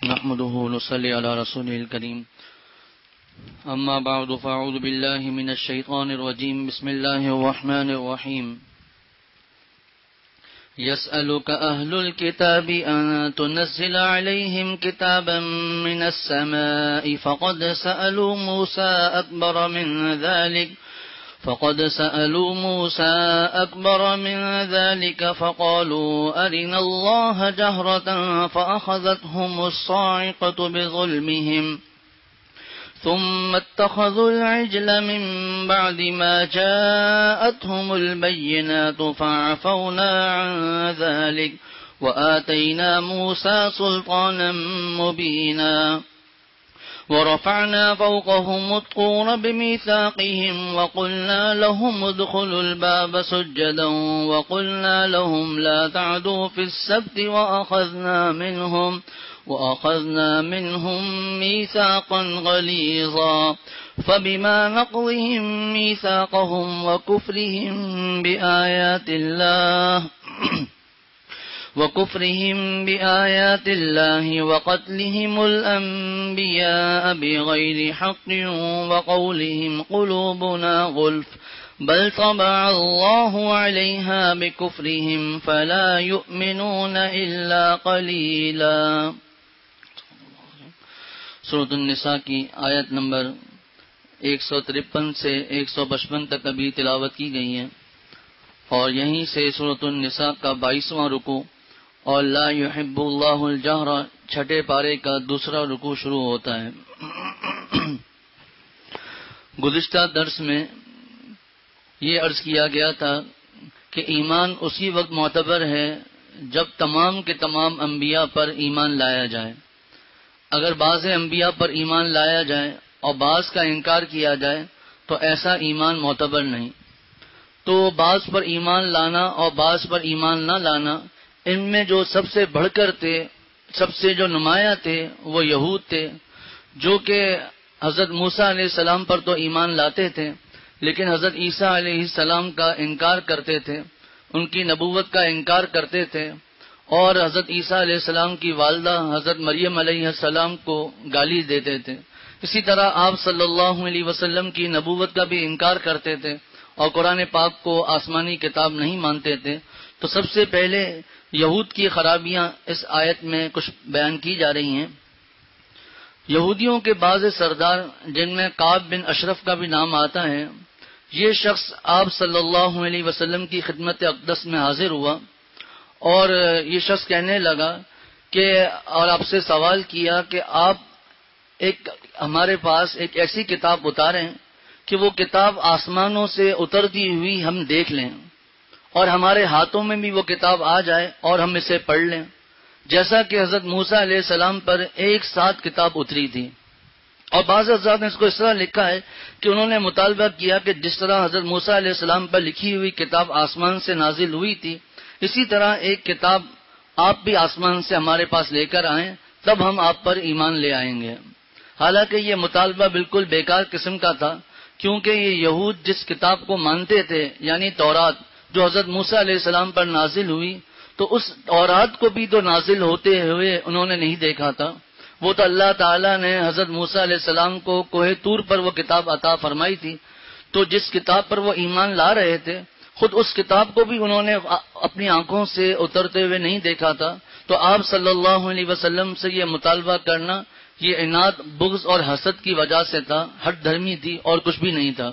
نحمده ونصلي على رسوله الكريم أما بعد فأعوذ بالله من الشيطان الرجيم بسم الله الرحمن الرحيم يسألك أهل الكتاب أن تنزل عليهم كتابا من السماء فقد سألوا موسى أكبر من ذلك فقالوا أرنا الله جهرة فأخذتهم الصاعقة بظلمهم ثم اتخذوا العجل من بعد ما جاءتهم البينات فعفونا عن ذلك وآتينا موسى سلطانا مبينا ورفعنا فوقهم الطور بميثاقهم وقلنا لهم ادخلوا الباب سجدا وقلنا لهم لا تعدوا في السبت وأخذنا منهم ميثاقا غليظا فبما نقضهم ميثاقهم وكفرهم بآيات الله وقتلهم الأنبياء بغير حق وقولهم قلوبنا غلف بل طبع الله عليها بكفرهم فلا يؤمنون إلا قليلا۔ سورۃ النساء کی آیت نمبر 153 سے 155 تک ابھی تلاوت کی گئی ہے، اور یہیں سے سورۃ النساء کا 22واں رکوع اور لا يحب اللہ الجہر چھٹے پارے کا دوسرا رکوع شروع ہوتا ہے۔ گزشتہ درس میں یہ عرض کیا گیا تھا کہ ایمان اسی وقت معتبر ہے جب تمام کے تمام انبیاء پر ایمان لایا جائے۔ اگر بعض انبیاء پر ایمان لایا جائے اور بعض کا انکار کیا جائے تو ایسا ایمان معتبر نہیں۔ تو بعض پر ایمان لانا اور بعض پر ایمان نہ لانا، ان میں جو سب سے بڑھ کر تھے، سب سے جو نمایاں تھے، وہ یہود تھے، جو کہ حضرت موسیٰ علیہ السلام پر تو ایمان لاتے تھے لیکن حضرت عیسیٰ علیہ السلام کا انکار کرتے تھے، ان کی نبوت کا انکار کرتے تھے، اور حضرت عیسیٰ علیہ السلام کی والدہ حضرت مریم علیہ السلام کو گالی دیتے تھے۔ اسی طرح آپ صلی اللہ علیہ وسلم کی نبوت کا بھی انکار کرتے تھے اور قرآن پاک کو آسمانی کتاب نہیں مانتے تھے۔ تو سب سے پہلے یہود کی خرابیاں اس آیت میں کچھ بیان کی جا رہی ہیں۔ یہودیوں کے بعض سردار، جن میں کعب بن اشرف کا بھی نام آتا ہے، یہ شخص آپ صلی اللہ علیہ وسلم کی خدمت اقدس میں حاضر ہوا اور یہ شخص کہنے لگا کہ اور آپ سے سوال کیا کہ آپ ہمارے پاس ایک ایسی کتاب اتاریں کہ وہ کتاب آسمانوں سے اترتی ہوئی ہم دیکھ لیں اور ہمارے ہاتھوں میں بھی وہ کتاب آ جائے اور ہم اسے پڑھ لیں، جیسا کہ حضرت موسیٰ علیہ السلام پر ایک ساتھ کتاب اتری تھی۔ اور بعض حضرات نے اس کو اس طرح لکھا ہے کہ انہوں نے مطالبہ کیا کہ جس طرح حضرت موسیٰ علیہ السلام پر لکھی ہوئی کتاب آسمان سے نازل ہوئی تھی، اسی طرح ایک کتاب آپ بھی آسمان سے ہمارے پاس لے کر آئیں، تب ہم آپ پر ایمان لے آئیں گے۔ حالانکہ یہ مطالبہ بالکل بیکار قسم کا تھا، کیونکہ یہ یہود جس کتاب کو مانتے تھے، یعنی تورات، جو حضرت موسیٰ علیہ السلام پر نازل ہوئی، تو اس تورات کو بھی تو نازل ہوتے ہوئے انہوں نے نہیں دیکھا تھا۔ وہ تو اللہ تعالیٰ نے حضرت موسیٰ علیہ السلام کو کوہ طور پر وہ کتاب عطا فرمائی تھی، تو جس کتاب پر وہ ایمان لا رہے تھے، خود اس کتاب کو بھی انہوں نے اپنی آنکھوں سے اترتے ہوئے نہیں دیکھا تھا۔ تو آپ صلی اللہ علیہ وسلم سے یہ مطالبہ کرنا، یہ عناد، بغض اور حسد کی وجہ سے تھا، ہٹ دھرمی تھی اور کچھ بھی نہیں تھا۔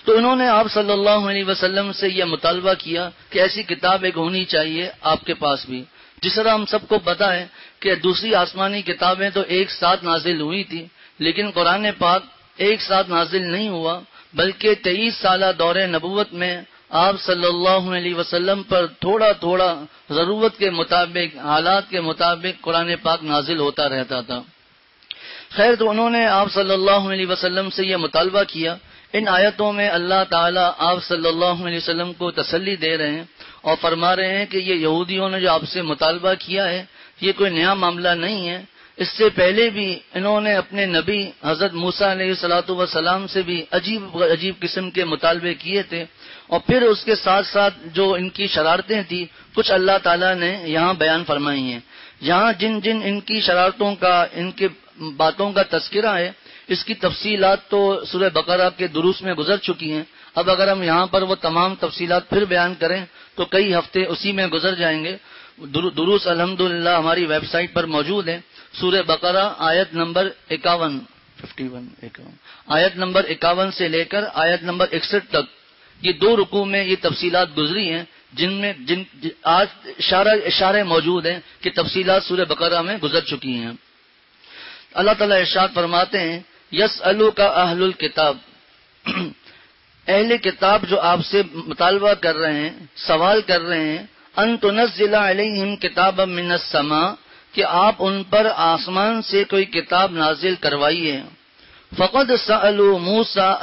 تو انہوں نے آپ صلی اللہ علیہ وسلم سے یہ مطالبہ کیا کہ ایسی کتاب ایک ہونی چاہیے آپ کے پاس بھی۔ جس طرح ہم سب کو پتا ہے کہ دوسری آسمانی کتابیں تو ایک ساتھ نازل ہوئی تھی، لیکن قرآن پاک ایک ساتھ نازل نہیں ہوا، بلکہ 23 سالہ دور نبوت میں آپ صلی اللہ علیہ وسلم پر تھوڑا تھوڑا ضرورت کے مطابق، حالات کے مطابق قرآن پاک نازل ہوتا رہتا تھا۔ خیر، تو انہوں نے آپ صلی اللہ علیہ وسلم سے یہ مطالبہ کیا۔ ان آیتوں میں اللہ تعالیٰ آپ صلی اللہ علیہ وسلم کو تسلی دے رہے ہیں اور فرما رہے ہیں کہ یہ یہودیوں نے جو آپ سے مطالبہ کیا ہے، یہ کوئی نیا معاملہ نہیں ہے۔ اس سے پہلے بھی انہوں نے اپنے نبی حضرت موسیٰ علیہ الصلوۃ والسلام سے بھی عجیب قسم کے مطالبے کیے تھے، اور پھر اس کے ساتھ ساتھ جو ان کی شرارتیں تھیں، کچھ اللہ تعالیٰ نے یہاں بیان فرمائی ہیں یہاں جن جن ان کی شرارتوں کا، ان کے باتوں کا تذکرہ ہے، اس کی تفصیلات تو سورہ بقرہ کے دروس میں گزر چکی ہیں. اب اگر ہم یہاں پر وہ تمام تفصیلات پھر بیان کریں تو کئی ہفتے اسی میں گزر جائیں گے. دروس الحمدللہ ہماری ویب سائٹ پر موجود ہیں. سورہ بقرہ آیت نمبر 51 آیت نمبر 51 سے لے کر آیت نمبر 61 تک یہ 2 رکوع میں یہ تفصیلات گزری ہیں، جن آج اشارے موجود ہیں کہ تفصیلات سورہ بقرہ میں گزر چکی ہیں. اللہ تعالیٰ ارشاد فرماتے ہیں یسألوک اہل الکتاب، اہل کتاب جو آپ سے مطالبہ کر رہے ہیں، سوال کر رہے ہیں، ان تنزل علیہم کتابا من السماء، کہ آپ ان پر آسمان سے کوئی کتاب نازل کروائیے. فقد سألوا موسیٰ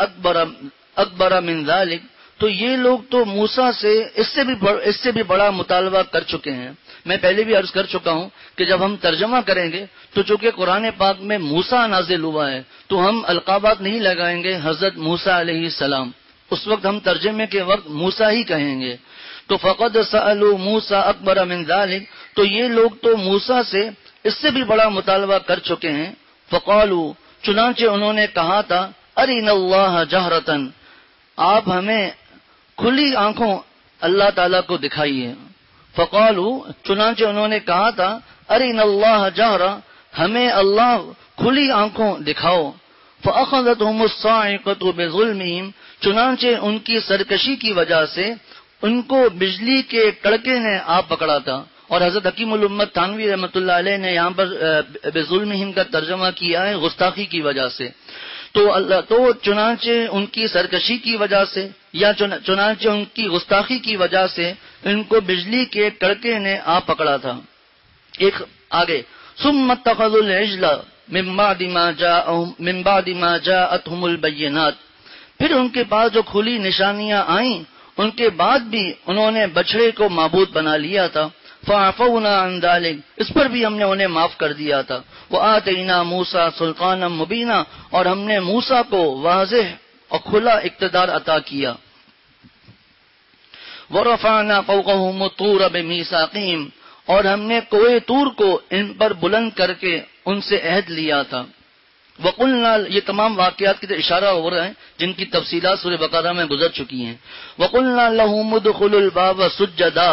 اکبر من ذلک، تو یہ لوگ تو موسیٰ سے اس سے بھی بڑا مطالبہ کر چکے ہیں. میں پہلے بھی عرض کر چکا ہوں کہ جب ہم ترجمہ کریں گے تو چونکہ قرآن پاک میں موسیٰ نازل ہوا ہے تو ہم القابات نہیں لگائیں گے حضرت موسیٰ علیہ السلام، اس وقت ہم ترجمے کے وقت موسیٰ ہی کہیں گے. تو فقد سألوا موسیٰ اکبر من ذلک، تو یہ لوگ تو موسیٰ سے اس سے بھی بڑا مطالبہ کر چکے ہیں. فقالوا، چنانچہ انہوں نے کہا تھا، ارنا اللہ جہرتن، آپ ہمیں کھلی آنکھوں اللہ تعالیٰ کو دکھائیے. فقالوا، چنانچہ انہوں نے کہا تھا، ارنا اللہ جہرا، ہمیں اللہ کھلی آنکھوں دکھاؤ. فأخذتهم الصاعقة بظلمهم، چنانچہ ان کی سرکشی کی وجہ سے ان کو بجلی کے کڑکے نے آ پکڑا تھا. اور حضرت حکیم الامت تھانوی رحمۃ اللہ علیہ نے یہاں پر بظلمہم کا ترجمہ کیا ہے گستاخی کی وجہ سے. تو چنانچہ ان کی سرکشی کی وجہ سے یا چنانچہ ان کی گستاخی کی وجہ سے ان کو بجلی کے کڑکے نے آ پکڑا تھا. ایک آگے، ثم اتخذوا العجل من بعد ما جاءتهم البینات، پھر ان کے پاس جو کھلی نشانیاں آئیں ان کے بعد بھی انہوں نے بچڑے کو معبود بنا لیا تھا. فعفونا عن ذلک، اس پر بھی ہم نے انہیں معاف کر دیا تھا. وآتینا موسیٰ سلطانا مبینا، اور ہم نے موسیٰ کو واضح اور کھلا اقتدار عطا کیا. ورفعنا فوقهم الطور بمیثاقہم، اور ہم نے کوہ طور کو ان پر بلند کر کے ان سے عہد لیا تھا. وقلنا، یہ تمام واقعات کی اشارہ ہو رہا ہے جن کی تفصیلات سورہ بقرہ میں گزر چکی ہیں. وقلنا لهم ادخلوا الباب سجدا،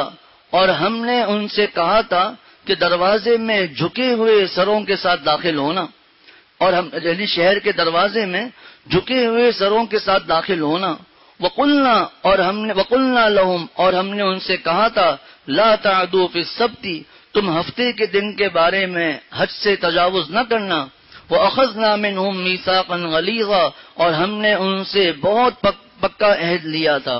اور ہم نے ان سے کہا تھا کہ دروازے میں جھکے ہوئے سروں کے ساتھ داخل ہونا، اور ہم یعنی شہر کے دروازے میں جھکے ہوئے سروں کے ساتھ داخل ہونا. وقلنا لهم، اور ہم نے ان سے کہا تھا، لا تعدوا فی السبت، تم ہفتے کے دن کے بارے میں حد سے تجاوز نہ کرنا. وَأَخَذْنَا مِنْهُمْ مِيثَاقًا غَلِيظًا، اور ہم نے ان سے بہت پکا عہد لیا تھا.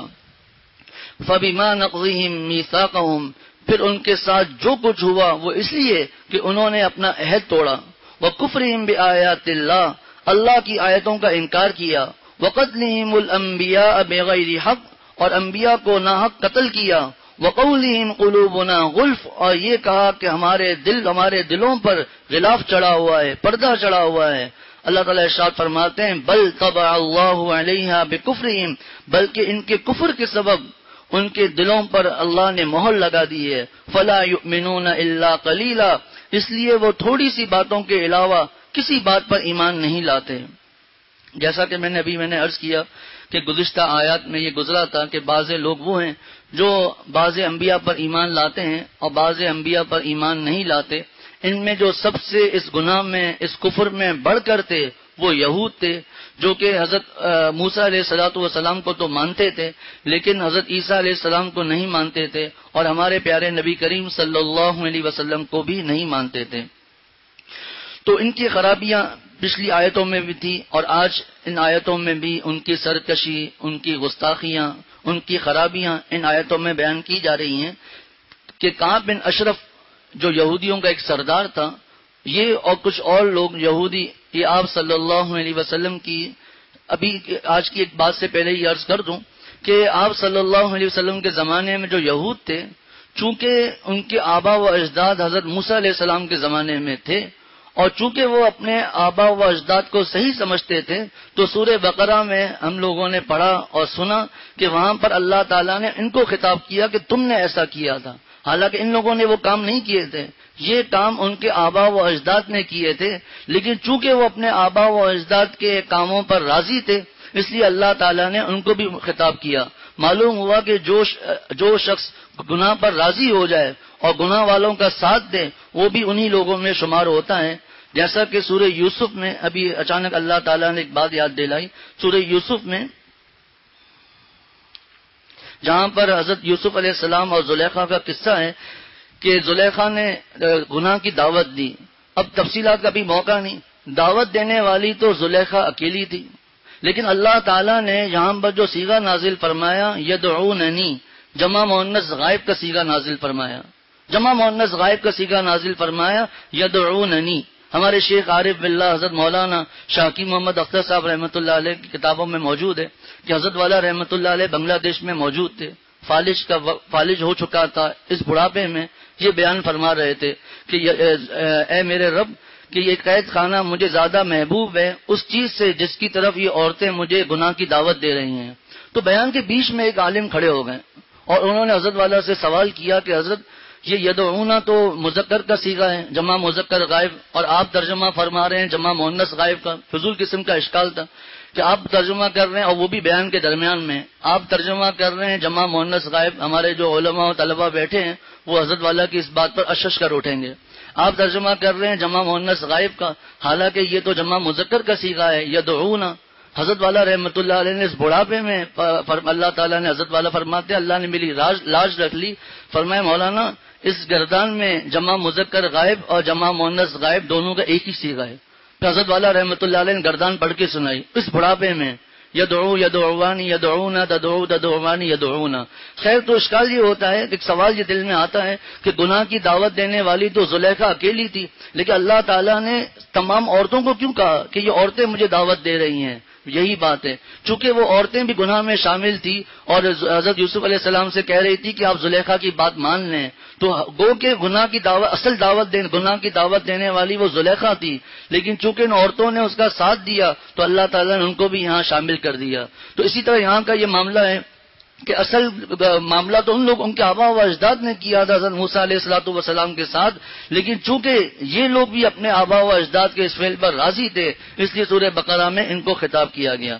فَبِمَا نَقْضِهِمْ مِيثَاقَهُمْ، پھر ان کے ساتھ جو کچھ ہوا وہ اس لیے کہ انہوں نے اپنا عہد توڑا. وَكُفْرِهِمْ بِآيَاتِ اللَّهِ، اللہ کی آیتوں کا انکار کیا. وَقَتْلِهِمُ الْأَنْبِيَاءَ بِغَيْرِ حَقٍّ، اور انبیاء کو ناحق قتل کیا. وَقَوْلِهِمْ قُلُوبُنَا غُلْفٌ، اور یہ کہا کہ ہمارے دلوں پر غلاف چڑھا ہوا ہے، پردہ چڑھا ہوا ہے. اللہ تعالیٰ ارشاد فرماتے ہیں، بل طبع اللہ علیہا بکفرہم، بلکہ ان کے کفر کے سبب ان کے دلوں پر اللہ نے مہر لگا دی ہے. فلا یؤمنون الا قلیلا، اس لیے وہ تھوڑی سی باتوں کے علاوہ کسی بات پر ایمان نہیں لاتے. جیسا کہ میں نے عرض کیا کہ گزشتہ آیات میں یہ گزرا تھا کہ بعض لوگ وہ ہیں جو بعض انبیاء پر ایمان لاتے ہیں اور بعض انبیاء پر ایمان نہیں لاتے. ان میں جو سب سے اس گناہ میں، اس کفر میں بڑھ کر تھے وہ یہود تھے، جو کہ حضرت موسیٰ علیہ الصلوۃ والسلام کو تو مانتے تھے لیکن حضرت عیسیٰ علیہ السلام کو نہیں مانتے تھے، اور ہمارے پیارے نبی کریم صلی اللہ علیہ وسلم کو بھی نہیں مانتے تھے. تو ان کی خرابیاں پچھلی آیتوں میں بھی تھی اور آج ان آیتوں میں بھی ان کی سرکشی، ان کی گستاخیاں، ان کی خرابیاں ان آیتوں میں بیان کی جا رہی ہیں. کہ کعب بن اشرف جو یہودیوں کا ایک سردار تھا، یہ اور کچھ اور لوگ یہودی، یہ آپ صلی اللہ علیہ وسلم کی ابھی آج کی ایک بات سے پہلے یہ عرض کر دوں کہ آپ صلی اللہ علیہ وسلم کے زمانے میں جو یہود تھے، چونکہ ان کے آبا و اجداد حضرت موسیٰ علیہ السلام کے زمانے میں تھے اور چونکہ وہ اپنے آبا و اجداد کو صحیح سمجھتے تھے، تو سورہ بقرہ میں ہم لوگوں نے پڑھا اور سنا کہ وہاں پر اللہ تعالیٰ نے ان کو خطاب کیا کہ تم نے ایسا کیا تھا. حالانکہ ان لوگوں نے وہ کام نہیں کیے تھے، یہ کام ان کے آبا و اجداد نے کیے تھے، لیکن چونکہ وہ اپنے آبا و اجداد کے کاموں پر راضی تھے اس لیے اللہ تعالیٰ نے ان کو بھی خطاب کیا۔ معلوم ہوا کہ جو شخص گناہ پر راضی ہو جائے اور گناہ والوں کا ساتھ دے وہ بھی انہی لوگوں میں شمار ہوتا ہے، جیسا کہ سورہ یوسف میں ابھی اچانک اللہ تعالیٰ نے ایک بات یاد دلائی، سورہ یوسف میں جہاں پر حضرت یوسف علیہ السلام اور زلیخا کا قصہ ہے کہ زلیخا نے گناہ کی دعوت دی۔ اب تفصیلات کا بھی موقع نہیں، دعوت دینے والی تو زلیخا اکیلی تھی، لیکن اللہ تعالیٰ نے یہاں پر جو صیغہ نازل فرمایا یدعوننی، جمع مؤنث غائب کا صیغہ نازل فرمایا، جمع مؤنث غائب کا صیغہ نازل فرمایا یدعوننی۔ ہمارے شیخ عارف باللہ حضرت مولانا شاکی محمد اختر صاحب رحمۃ اللہ علیہ کی کتابوں میں موجود ہے کہ حضرت والا رحمۃ اللہ علیہ بنگلہ دیش میں موجود تھے، فالج ہو چکا تھا، اس بڑھاپے میں یہ بیان فرما رہے تھے کہ اے میرے رب کہ یہ قید خانہ مجھے زیادہ محبوب ہے اس چیز سے جس کی طرف یہ عورتیں مجھے گناہ کی دعوت دے رہی ہیں۔ تو بیان کے بیچ میں ایک عالم کھڑے ہو گئے اور انہوں نے حضرت والا سے سوال کیا کہ حضرت یہ یدعونا تو مذکر کا صیغہ ہے، جمع مذکر غائب، اور آپ ترجمہ فرما رہے ہیں جمع مؤنث غائب کا۔ فضول قسم کا اشکال تھا کہ آپ ترجمہ کر رہے ہیں اور وہ بھی بیان کے درمیان میں آپ ترجمہ کر رہے ہیں جمع مؤنث غائب۔ ہمارے جو علماء و طلباء بیٹھے ہیں وہ حضرت والا کی اس بات پر اشش کر اٹھیں گے۔ آپ ترجمہ کر رہے ہیں جمع مؤنث غائب کا، حالانکہ یہ تو جمع مذکر کا صیغہ ہے یدعونا۔ حضرت والا رحمۃ اللہ علیہ نے اس بڑھاپے میں اللہ تعالیٰ نے حضرت والا فرماتے اللہ نے میری لاج رکھ لی، فرمایا مولانا اس گردان میں جمع مذکر غائب اور جمع مؤنث غائب دونوں کا ایک ہی صیغہ ہے۔ تو حضرت والا رحمۃ اللہ علیہ نے گردان پڑھ کے سنائی اس بڑھاپے میں یدعو یدعوانی یدعونا تدعو تدعوانی یدعونا۔ خیر تو اشکال یہ ہوتا ہے، ایک سوال یہ دل میں آتا ہے کہ گناہ کی دعوت دینے والی تو زلیخا اکیلی تھی، لیکن اللہ تعالیٰ نے تمام عورتوں کو کیوں کہا کہ یہ عورتیں مجھے دعوت دے رہی ہیں؟ یہی بات ہے، چونکہ وہ عورتیں بھی گناہ میں شامل تھی اور حضرت یوسف علیہ السلام سے کہہ رہی تھی کہ آپ زلیخا کی بات مان لیں، تو گو کہ گناہ کی دعوت اصل گناہ کی دعوت دینے والی وہ زلیخا تھی، لیکن چونکہ ان عورتوں نے اس کا ساتھ دیا تو اللہ تعالیٰ نے ان کو بھی یہاں شامل کر دیا۔ تو اسی طرح یہاں کا یہ معاملہ ہے کہ اصل معاملہ تو ان کے آبا و اجداد نے کیا تھا حضرت موسیٰ علیہ الصلوۃ والسلام کے ساتھ، لیکن چونکہ یہ لوگ بھی اپنے آبا و اجداد کے اس فعل پر راضی تھے اس لیے سورہ بقرہ میں ان کو خطاب کیا گیا۔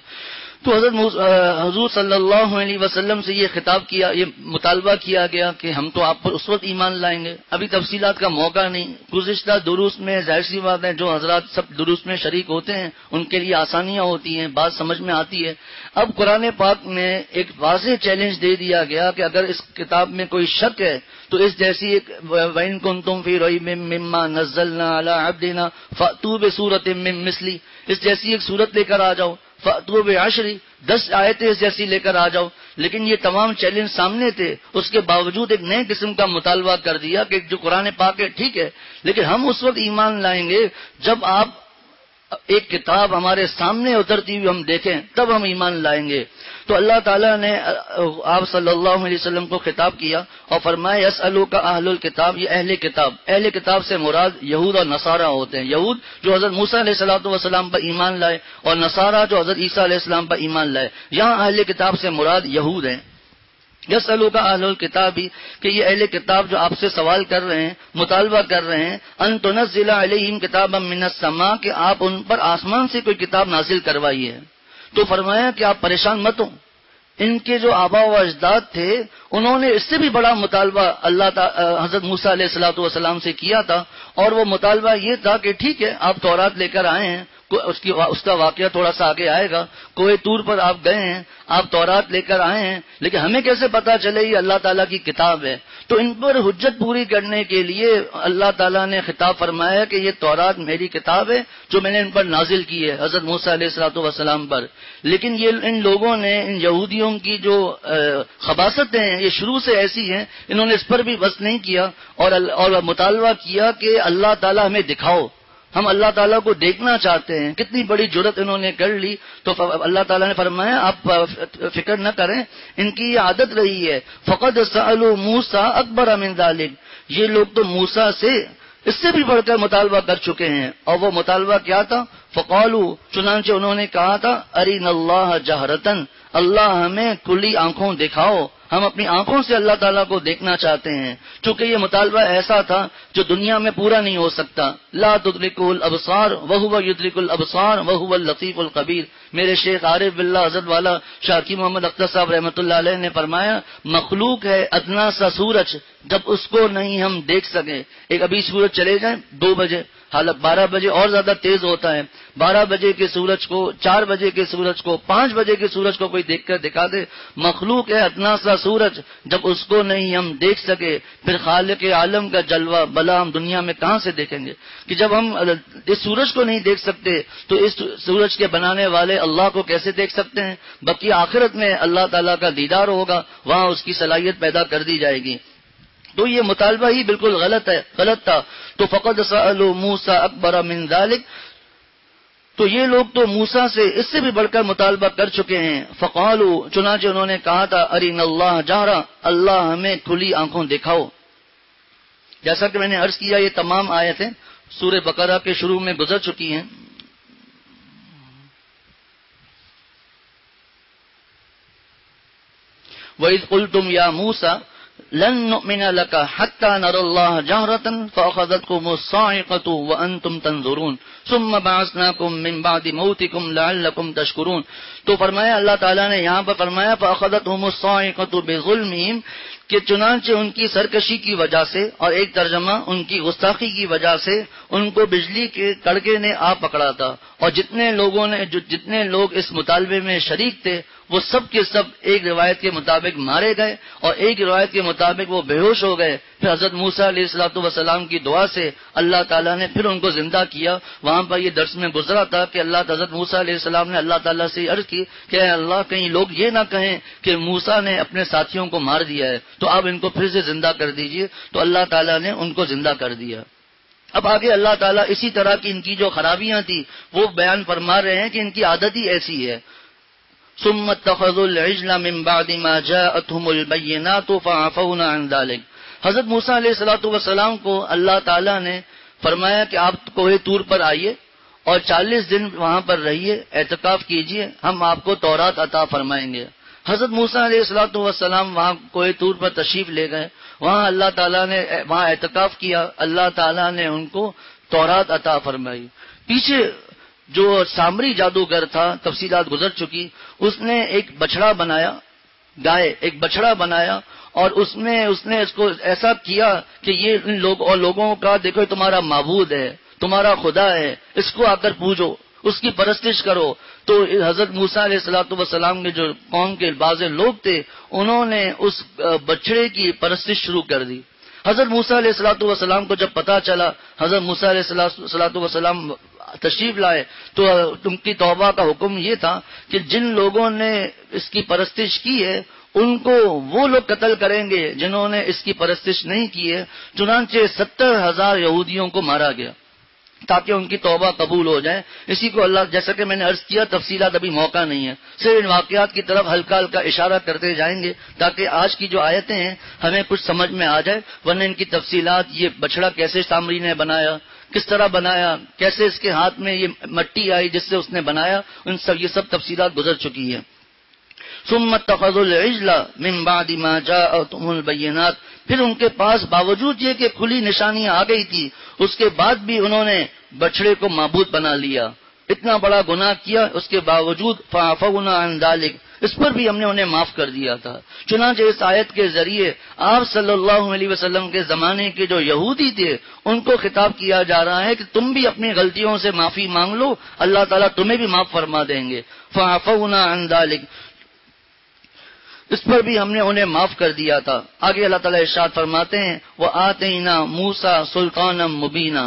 تو حضور صلی اللہ علیہ وسلم سے یہ خطاب کیا، یہ مطالبہ کیا گیا کہ ہم تو آپ پر اس وقت ایمان لائیں گے۔ ابھی تفصیلات کا موقع نہیں، گزشتہ دروس میں ظاہر سی بات ہے جو حضرات سب دروس میں شریک ہوتے ہیں ان کے لیے آسانیاں ہوتی ہیں، بات سمجھ میں آتی ہے۔ اب قرآن پاک میں ایک واضح چیلنج دے دیا گیا کہ اگر اس کتاب میں کوئی شک ہے تو اس جیسی ایک وَإِن كُنتُمْ فِي رَيْبٍ مِّمَّا نَزَّلْنَا عَلَىٰ عَبْدِنَا فَأْتُوا بِسُورَةٍ مِّن مِّثْلِهِ، اس جیسی ایک صورت لے کر آ جاؤ، فَأْتُوا بِعَشْرِ، 10 آیتیں اس جیسی لے کر آ جاؤ۔ لیکن یہ تمام چیلنج سامنے تھے، اس کے باوجود ایک نئے قسم کا مطالبہ کر دیا کہ جو قرآن پاک ہے ٹھیک ہے، لیکن ہم اس وقت ایمان لائیں گے جب آپ ایک کتاب ہمارے سامنے اترتی ہوئی ہم دیکھیں تب ہم ایمان لائیں گے۔ تو اللہ تعالیٰ نے آپ صلی اللہ علیہ وسلم کو خطاب کیا اور فرمایا یسألوک اہل الکتاب، یہ اہل کتاب سے مراد یہود اور نصارہ ہوتے ہیں۔ یہود جو حضرت موسیٰ علیہ الصلوۃ والسلام پر ایمان لائے اور نصارہ جو حضرت عیسیٰ علیہ السلام پر ایمان لائے، یہاں اہل کتاب سے مراد یہود ہیں۔ یسألوک اہل الکتاب کہ یہ اہل کتاب جو آپ سے سوال کر رہے ہیں، مطالبہ کر رہے ہیں، ان تنزل علیہم کتابا من السماء کہ آپ ان پر آسمان سے کوئی کتاب نازل کروائیے۔ تو فرمایا کہ آپ پریشان مت ہوں، ان کے جو آبا و اجداد تھے انہوں نے اس سے بھی بڑا مطالبہ حضرت موسیٰ علیہ الصلوۃ والسلام سے کیا تھا، اور وہ مطالبہ یہ تھا کہ ٹھیک ہے آپ تورات لے کر آئے ہیں، اس کا واقعہ تھوڑا سا آگے آئے گا، کوہ طور پر آپ گئے ہیں، آپ تورات لے کر آئے ہیں، لیکن ہمیں کیسے پتا چلے یہ اللہ تعالیٰ کی کتاب ہے؟ تو ان پر حجت پوری کرنے کے لیے اللہ تعالیٰ نے خطاب فرمایا کہ یہ تورات میری کتاب ہے جو میں نے ان پر نازل کی ہے حضرت موسیٰ علیہ الصلوۃ والسلام پر۔ لیکن یہ ان لوگوں نے، ان یہودیوں کی جو خباثتیں ہیں یہ شروع سے ایسی ہیں، انہوں نے اس پر بھی بس نہیں کیا اور مطالبہ کیا کہ اللہ تعالیٰ ہمیں دکھاؤ، ہم اللہ تعالیٰ کو دیکھنا چاہتے ہیں۔ کتنی بڑی جرت انہوں نے کر لی۔ تو اللہ تعالیٰ نے فرمایا آپ فکر نہ کریں، ان کی یہ عادت رہی ہے، فقد سألوا موسیٰ اکبر من ذلک، یہ لوگ تو موسیٰ سے اس سے بھی بڑھ کر مطالبہ کر چکے ہیں۔ اور وہ مطالبہ کیا تھا؟ فقالوا، چنانچہ انہوں نے کہا تھا ارنا اللہ جہرتن، اللہ ہمیں کھلی آنکھوں دکھاؤ، ہم اپنی آنکھوں سے اللہ تعالیٰ کو دیکھنا چاہتے ہیں، چونکہ یہ مطالبہ ایسا تھا جو دنیا میں پورا نہیں ہو سکتا. لا تدرکہ الابصار وہو یدرک الابصار وہو اللطیف الخبیر. میرے شیخ عارف باللہ حضرت والا شاکی محمد اختر صاحب رحمۃ اللہ علیہ نے فرمایا، مخلوق ہے ادنا سا سورج، جب اس کو نہیں ہم دیکھ سکے. ایک ابھی سورج چلے جائیں 2 بجے، حالت 12 بجے اور زیادہ تیز ہوتا ہے، 12 بجے کے سورج کو، 4 بجے کے سورج کو، 5 بجے کے سورج کو کوئی دیکھ کر دکھا دے. مخلوق ہے ادنا سا سورج، جب اس کو نہیں ہم دیکھ سکے پھر خالق عالم کا جلوہ بلا ہم دنیا میں کہاں سے دیکھیں گے؟ کہ جب ہم اس سورج کو نہیں دیکھ سکتے تو اس سورج کے بنانے والے اللہ کو کیسے دیکھ سکتے ہیں؟ باقی آخرت میں اللہ تعالیٰ کا دیدار ہوگا، وہاں اس کی صلاحیت پیدا کر دی جائے گی. تو یہ مطالبہ ہی بالکل غلط تھا. تو فقد سألوا موسیٰ اکبر من ذلک، تو یہ لوگ تو موسیٰ سے اس سے بھی بڑھ کر مطالبہ کر چکے ہیں. فقالوا، چنانچہ انہوں نے کہا تھا، ارنا اللہ جہرا، اللہ ہمیں کھلی آنکھوں دکھاؤ. جیسا کہ میں نے عرض کیا یہ تمام آیتیں سورہ بقرہ کے شروع میں گزر چکی ہیں. وَإِذْ قُلْتُمْ يَا مُوسَىٰ لن نؤمن لك حتى نرى الله جهرة فأخذتكم الصاعقة وأنتم تنظرون ثم بعثناكم من بعد موتكم لعلكم تشكرون. تو فرمایا اللہ تعالیٰ نے یہاں پر فرمایا فأخذتهم الصاعقة بظلمهم، کہ چنانچہ ان کی سرکشی کی وجہ سے، اور ایک ترجمہ ان کی گستاخی کی وجہ سے ان کو بجلی کے کڑکے نے آ پکڑا تھا. اور جتنے لوگ اس مطالبے میں شریک تھے وہ سب کے سب ایک روایت کے مطابق مارے گئے اور ایک روایت کے مطابق وہ بے ہوش ہو گئے. پھر حضرت موسیٰ علیہ الصلوۃ والسلام کی دعا سے اللہ تعالیٰ نے پھر ان کو زندہ کیا. وہاں پر یہ درس میں گزرا تھا کہ حضرت موسیٰ علیہ السلام نے اللہ تعالیٰ سے عرض کی کہ اے اللہ کہیں لوگ یہ نہ کہیں کہ موسیٰ نے اپنے ساتھیوں کو مار دیا ہے، تو آپ ان کو پھر سے زندہ کر دیجئے. تو اللہ تعالیٰ نے ان کو زندہ کر دیا. اب آگے اللہ تعالیٰ اسی طرح کی ان کی جو خرابیاں تھی وہ بیان فرما رہے ہیں کہ ان کی عادت ہی ایسی ہے. ثم اتخذوا العجل من بعد ما جاءتهم البينات فعفونا عن ذلك. حضرت موسیٰ علیہ الصلوۃ والسلام کو اللہ تعالیٰ نے فرمایا کہ آپ کوہ طور پر آئیے اور 40 دن وہاں پر رہیے، اعتکاف کیجیے، ہم آپ کو تورات عطا فرمائیں گے. حضرت موسیٰ علیہ الصلوۃ والسلام وہاں کوہ طور پر تشریف لے گئے، وہاں اللہ تعالیٰ نے وہاں اعتکاف کیا، اللہ تعالیٰ نے ان کو تورات عطا فرمائی. پیچھے جو سامری جادوگر تھا، تفصیلات گزر چکی، اس نے ایک بچڑا بنایا، گائے ایک بچڑا بنایا، اور اس نے اس کو ایسا کیا کہ یہ ان لوگوں کا دیکھو تمہارا معبود ہے، تمہارا خدا ہے، اس کو آ کر پوجو، اس کی پرستش کرو. تو حضرت موسیٰ علیہ الصلوۃ والسلام کے جو قوم کے بعض لوگ تھے انہوں نے اس بچڑے کی پرستش شروع کر دی. حضرت موسیٰ علیہ الصلوۃ والسلام کو جب پتہ چلا، حضرت موسیٰ علیہ الصلوۃ والسلام تشریف لائے تو ان کی توبہ کا حکم یہ تھا کہ جن لوگوں نے اس کی پرستش کی ہے ان کو وہ لوگ قتل کریں گے جنہوں نے اس کی پرستش نہیں کی ہے. چنانچہ 70,000 یہودیوں کو مارا گیا تاکہ ان کی توبہ قبول ہو جائے. اسی کو اللہ، جیسا کہ میں نے عرض کیا، تفصیلات ابھی موقع نہیں ہے، صرف ان واقعات کی طرف ہلکا ہلکا اشارہ کرتے جائیں گے تاکہ آج کی جو آیتیں ہیں ہمیں کچھ سمجھ میں آ جائے. ورنہ ان کی تفصیلات، یہ بچڑا کیسے سامری نے بنایا، کس طرح بنایا، کیسے اس کے ہاتھ میں یہ مٹی آئی جس سے اس نے بنایا، یہ سب تفصیلات گزر چکی ہیں. ثم اتخذوا العجل من بعد ما جاءتهم البينات، پھر ان کے پاس باوجود یہ کہ کھلی نشانیاں آ گئی تھی اس کے بعد بھی انہوں نے بچڑے کو معبود بنا لیا. اتنا بڑا گناہ کیا اس کے باوجود فعفونا عن ذلك، اس پر بھی ہم نے انہیں معاف کر دیا تھا. چنانچہ اس آیت کے ذریعے آپ صلی اللہ علیہ وسلم کے زمانے کے جو یہودی تھے ان کو خطاب کیا جا رہا ہے کہ تم بھی اپنی غلطیوں سے معافی مانگ لو، اللہ تعالیٰ تمہیں بھی معاف فرما دیں گے. فعفونا عن ذلك، اس پر بھی ہم نے انہیں معاف کر دیا تھا. آگے اللہ تعالیٰ ارشاد فرماتے ہیں وَآتَيْنَا مُوسَىٰ سُلْطَانًا مُبِينًا،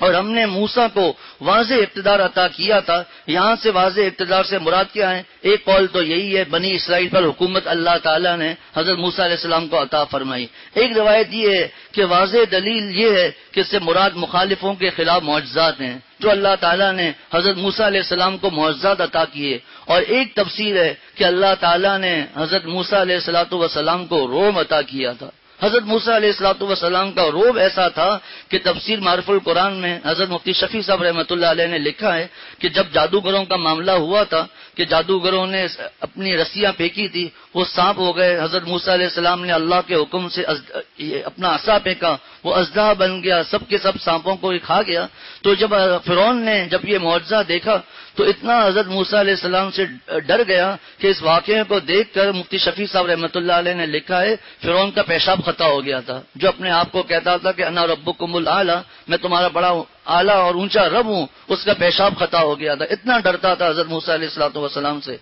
اور ہم نے موسیٰ کو واضح اقتدار عطا کیا تھا. یہاں سے واضح اقتدار سے مراد کیا ہے؟ ایک قول تو یہی ہے بنی اسرائیل پر حکومت اللہ تعالیٰ نے حضرت موسیٰ علیہ السلام کو عطا فرمائی. ایک روایت یہ ہے کہ واضح دلیل یہ ہے کہ اس سے مراد مخالفوں کے خلاف معجزات ہیں جو اللہ تعالیٰ نے حضرت موسیٰ علیہ السلام کو معجزات عطا کیے. اور ایک تفسیر ہے کہ اللہ تعالیٰ نے حضرت موسیٰ علیہ السلام کو روم عطا کیا تھا. حضرت موسیٰ علیہ السلام کا روب ایسا تھا کہ تفسیر معرف القرآن میں حضرت مفتی شفیع صاحب رحمۃ اللہ علیہ نے لکھا ہے کہ جب جادوگروں کا معاملہ ہوا تھا کہ جادوگروں نے اپنی رسیاں پھینکی تھی، وہ سانپ ہو گئے. حضرت موسیٰ علیہ السلام نے اللہ کے حکم سے اپنا عصا پھینکا، وہ اژدہا بن گیا، سب کے سب سانپوں کو کھا گیا. تو جب فرعون نے جب یہ معجزہ دیکھا تو اتنا حضرت موسیٰ علیہ السلام سے ڈر گیا کہ اس واقعے کو دیکھ کر مفتی شفیع صاحب رحمۃ اللہ علیہ نے لکھا ہے فرعون کا پیشاب خطا ہو گیا تھا، جو اپنے آپ کو کہتا تھا کہ انا ربکم الاعلی، میں تمہارا بڑا اعلیٰ اور اونچا رب ہوں، اس کا پیشاب خطا ہو گیا تھا. اتنا ڈرتا تھا حضرت موسیٰ علیہ السلام سے.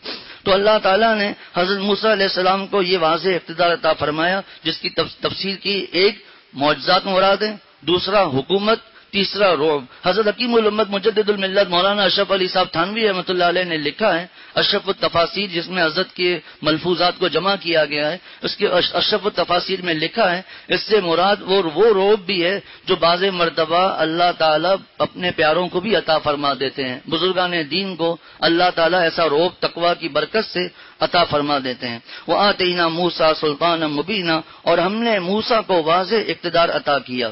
تو اللہ تعالیٰ نے حضرت موسیٰ علیہ السلام کو یہ واضح اقتدار عطا فرمایا جس کی تفصیل کی. ایک معجزات مراد ہیں، دوسرا حکومت، تیسرا رعب. حضرت حکیم الامت مجدد الملت مولانا اشرف علی صاحب تھانوی رحمۃ اللہ علیہ نے لکھا ہے اشرف التفاسیر، جس میں حضرت کے ملفوظات کو جمع کیا گیا ہے. اس کے اشرف التفاسیر میں لکھا ہے اس سے مراد وہ رعب بھی ہے جو بعض مرتبہ اللہ تعالیٰ اپنے پیاروں کو بھی عطا فرما دیتے ہیں. بزرگان دین کو اللہ تعالیٰ ایسا رعب تقویٰ کی برکت سے عطا فرما دیتے ہیں. وآتینا موسیٰ سلطانا مبینا، اور ہم نے موسیٰ کو واضح اقتدار عطا کیا.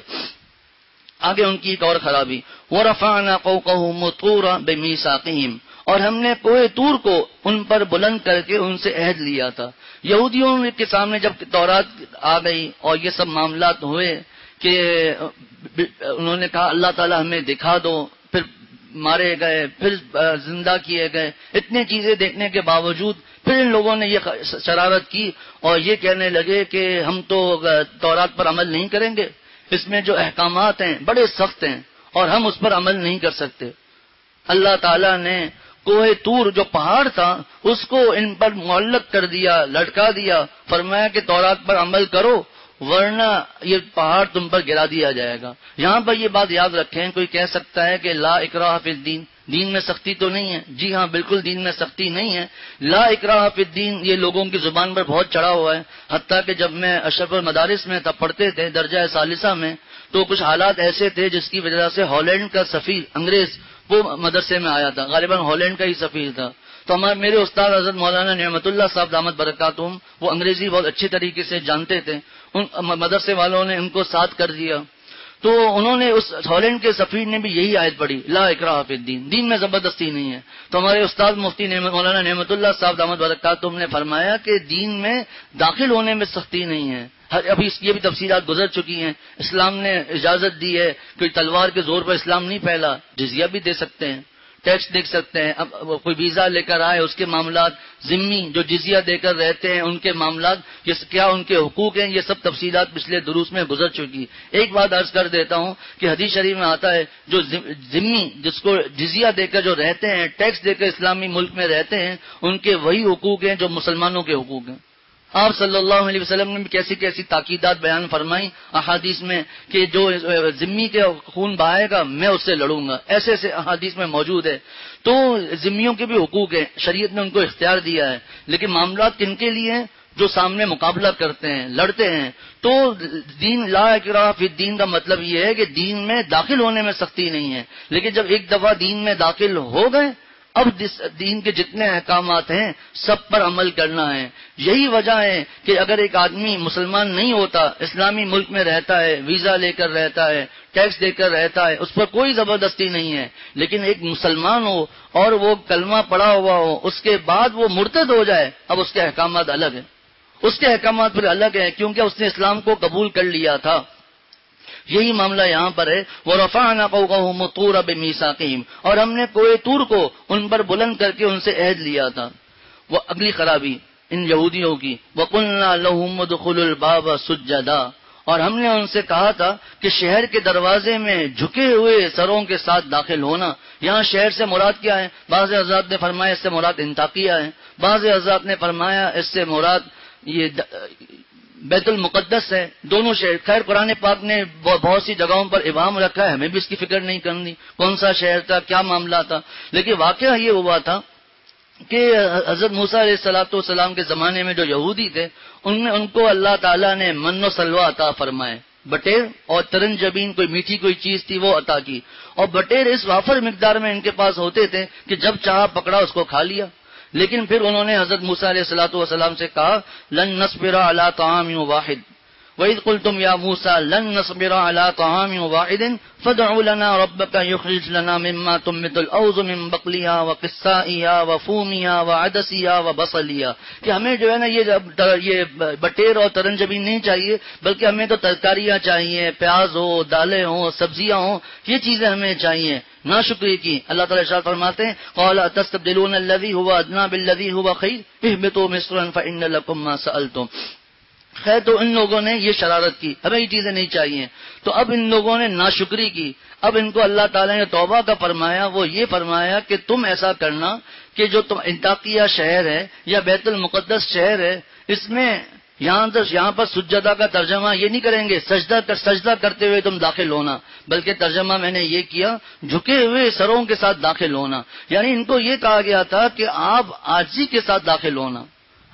آگے ان کی ایک اور خرابی، وَرَفَعْنَا فَوْقَهُمُ الطُّورَ بِمِيثَاقِهِمْ، اور ہم نے کوہ طور کو ان پر بلند کر کے ان سے عہد لیا تھا. یہودیوں کے سامنے جب تورات آ گئی اور یہ سب معاملات ہوئے کہ انہوں نے کہا اللہ تعالیٰ ہمیں دکھا دو، پھر مارے گئے، پھر زندہ کیے گئے. اتنی چیزیں دیکھنے کے باوجود پھر ان لوگوں نے یہ شرارت کی اور یہ کہنے لگے کہ ہم تو تورات پر عمل نہیں کریں گے، اس میں جو احکامات ہیں بڑے سخت ہیں اور ہم اس پر عمل نہیں کر سکتے. اللہ تعالیٰ نے کوہ طور جو پہاڑ تھا اس کو ان پر معلق کر دیا، لٹکا دیا، فرمایا کہ تورات پر عمل کرو ورنہ یہ پہاڑ تم پر گرا دیا جائے گا. یہاں پر یہ بات یاد رکھیں، کوئی کہہ سکتا ہے کہ لا اکراہ فی الدین، دین میں سختی تو نہیں ہے. جی ہاں، بالکل دین میں سختی نہیں ہے. لا اکراہ فی الدین یہ لوگوں کی زبان پر بہت چڑھا ہوا ہے. حتیٰ کہ جب میں اشرف المدارس میں پڑھتے تھے درجہ ثالثہ میں، تو کچھ حالات ایسے تھے جس کی وجہ سے ہالینڈ کا سفیر انگریز وہ مدرسے میں آیا تھا، غالباً ہالینڈ کا ہی سفیر تھا. تو میرے استاد حضرت مولانا نعمت اللہ صاحب دامت برکاتہم وہ انگریزی بہت اچھی طریقے سے جانتے تھے. ان مدرسے والوں نے ان کو ساتھ کر دیا. تو انہوں نے اس ہالینڈ کے سفیر نے بھی یہی آیت پڑھی، لا اکراہ فی الدین، دین میں زبردستی نہیں ہے. تو ہمارے استاد مفتی مولانا نعمت اللہ صاحب دامت برکاتہم نے فرمایا کہ دین میں داخل ہونے میں سختی نہیں ہے. ابھی یہ بھی تفصیلات گزر چکی ہیں. اسلام نے اجازت دی ہے، کوئی تلوار کے زور پر اسلام نہیں پھیلا. جزیہ بھی دے سکتے ہیں، ٹیکس دے سکتے ہیں. اب کوئی ویزا لے کر آئے اس کے معاملات، ذمی جو جزیہ دے کر رہتے ہیں ان کے معاملات، کیا ان کے حقوق ہیں، یہ سب تفصیلات پچھلے دروس میں گزر چکی. ایک بات عرض کر دیتا ہوں کہ حدیث شریف میں آتا ہے جو ذمی جس کو جزیہ دے کر جو رہتے ہیں، ٹیکس دے کر اسلامی ملک میں رہتے ہیں، ان کے وہی حقوق ہیں جو مسلمانوں کے حقوق ہیں. آپ صلی اللہ علیہ وسلم نے بھی کیسی کیسی تاکیدات بیان فرمائی احادیث میں کہ جو ذمی کے خون بہائے گا میں اس سے لڑوں گا. ایسے ایسے احادیث میں موجود ہے. تو ذمیوں کے بھی حقوق ہیں، شریعت نے ان کو اختیار دیا ہے. لیکن معاملات کن کے لیے ہیں؟ جو سامنے مقابلہ کرتے ہیں، لڑتے ہیں. تو دین لا اکراہ فی الدین کا مطلب یہ ہے کہ دین میں داخل ہونے میں سختی نہیں ہے. لیکن جب ایک دفعہ دین میں داخل ہو گئے اب دین کے جتنے احکامات ہیں سب پر عمل کرنا ہے. یہی وجہ ہے کہ اگر ایک آدمی مسلمان نہیں ہوتا، اسلامی ملک میں رہتا ہے، ویزا لے کر رہتا ہے، ٹیکس دے کر رہتا ہے، اس پر کوئی زبردستی نہیں ہے. لیکن ایک مسلمان ہو اور وہ کلمہ پڑھا ہوا ہو، اس کے بعد وہ مرتد ہو جائے، اب اس کے احکامات الگ ہیں. اس کے احکامات پھر الگ ہیں کیونکہ اس نے اسلام کو قبول کر لیا تھا. یہی معاملہ یہاں پر ہے. وَرَفَعْنَا فَوْقَهُمُ الطُّورَ بِمِيثَاقِهِمْ، اور ہم نے کوہ طور کو ان پر بلند کر کے ان سے عہد لیا تھا. وہ اگلی خرابی ان یہودیوں کی، وَقُلْنَا لَهُمُ ادْخُلُوا الْبَابَ سُجَّدًا، اور ہم نے ان سے کہا تھا کہ شہر کے دروازے میں جھکے ہوئے سروں کے ساتھ داخل ہونا. یہاں شہر سے مراد کیا ہے؟ بعض حضرات نے فرمایا اس سے مراد انطاکیہ ہے، بعض حضرات نے فرمایا اس سے مراد یہ بیت المقدس ہے. دونوں شہر، خیر قرآن پاک نے بہت سی جگہوں پر ابہام رکھا ہے، ہمیں بھی اس کی فکر نہیں کرنی کون سا شہر تھا، کیا معاملہ تھا. لیکن واقعہ یہ ہوا تھا کہ حضرت موسیٰ علیہ السلام کے زمانے میں جو یہودی تھے ان کو اللہ تعالیٰ نے من و سلوہ عطا فرمائے. بٹیر اور ترنجبین کوئی میٹھی کوئی چیز تھی وہ عطا کی، اور بٹیر اس وافر مقدار میں ان کے پاس ہوتے تھے کہ جب چاہا پکڑا اس کو کھا لیا. لیکن پھر انہوں نے حضرت موسیٰ علیہ السلام سے کہا لن نصبر علی طعام واحد، وَإِذْ قُلْتُمْ يَا مُوسَى لَن نَّصْبِرَ عَلَىٰ طَعَامٍ وَاحِدٍ فَادْعُ لَنَا رَبَّكَ يُخْرِجْ لَنَا مِمَّا تُنبِتُ الْأَرْضُ مِن بَقْلِهَا وَقِثَّائِهَا وَفُومِهَا وَعَدَسِهَا وَبَصَلِهَا کہ ہمیں جو ہے نا یہ بٹیر اور ترنجبین نہیں چاہیے، بلکہ ہمیں تو ترکاریاں چاہیے، پیاز ہو، دالیں ہوں، سبزیاں ہوں، یہ چیزیں ہمیں چاہیے. ناشکری کی. اللہ تعالیٰ ارشاد فرماتے ہیں قال اتستبدلون الذي هو ادنى بالذي هو خير اهبطوا مصرا فان لكم ما سألتم. خیر تو ان لوگوں نے یہ شرارت کی، ہمیں یہ چیزیں نہیں چاہیے، تو اب ان لوگوں نے ناشکری کی. اب ان کو اللہ تعالیٰ نے توبہ کا فرمایا، وہ یہ فرمایا کہ تم ایسا کرنا کہ جو تم انطاکیہ شہر ہے یا بیت المقدس شہر ہے، اس میں یہاں پر سجدہ کا ترجمہ یہ نہیں کریں گے سجدہ کرتے ہوئے تم داخل ہونا، بلکہ ترجمہ میں نے یہ کیا جھکے ہوئے سروں کے ساتھ داخل ہونا. یعنی ان کو یہ کہا گیا تھا کہ آپ عاجزی کے ساتھ داخل ہونا،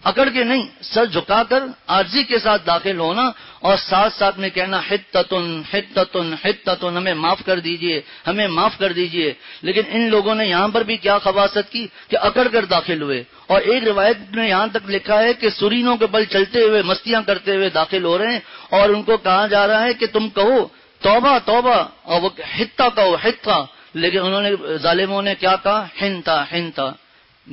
اکڑ کے نہیں، سر جھکا کر عاجزی کے ساتھ داخل ہونا، اور ساتھ ساتھ میں کہنا حتتن حتتن حتتن، ہمیں معاف کر دیجئے، ہمیں معاف کر دیجئے. لیکن ان لوگوں نے یہاں پر بھی کیا خباثت کی کہ اکڑ کر داخل ہوئے. اور ایک روایت میں یہاں تک لکھا ہے کہ سرینوں کے بل چلتے ہوئے مستیاں کرتے ہوئے داخل ہو رہے ہیں، اور ان کو کہا جا رہا ہے کہ تم کہو توبہ توبہ، اور وہ حتہ کہو حتہ، لیکن انہوں نے ظالموں نے کیا کہا حنتا حنتا،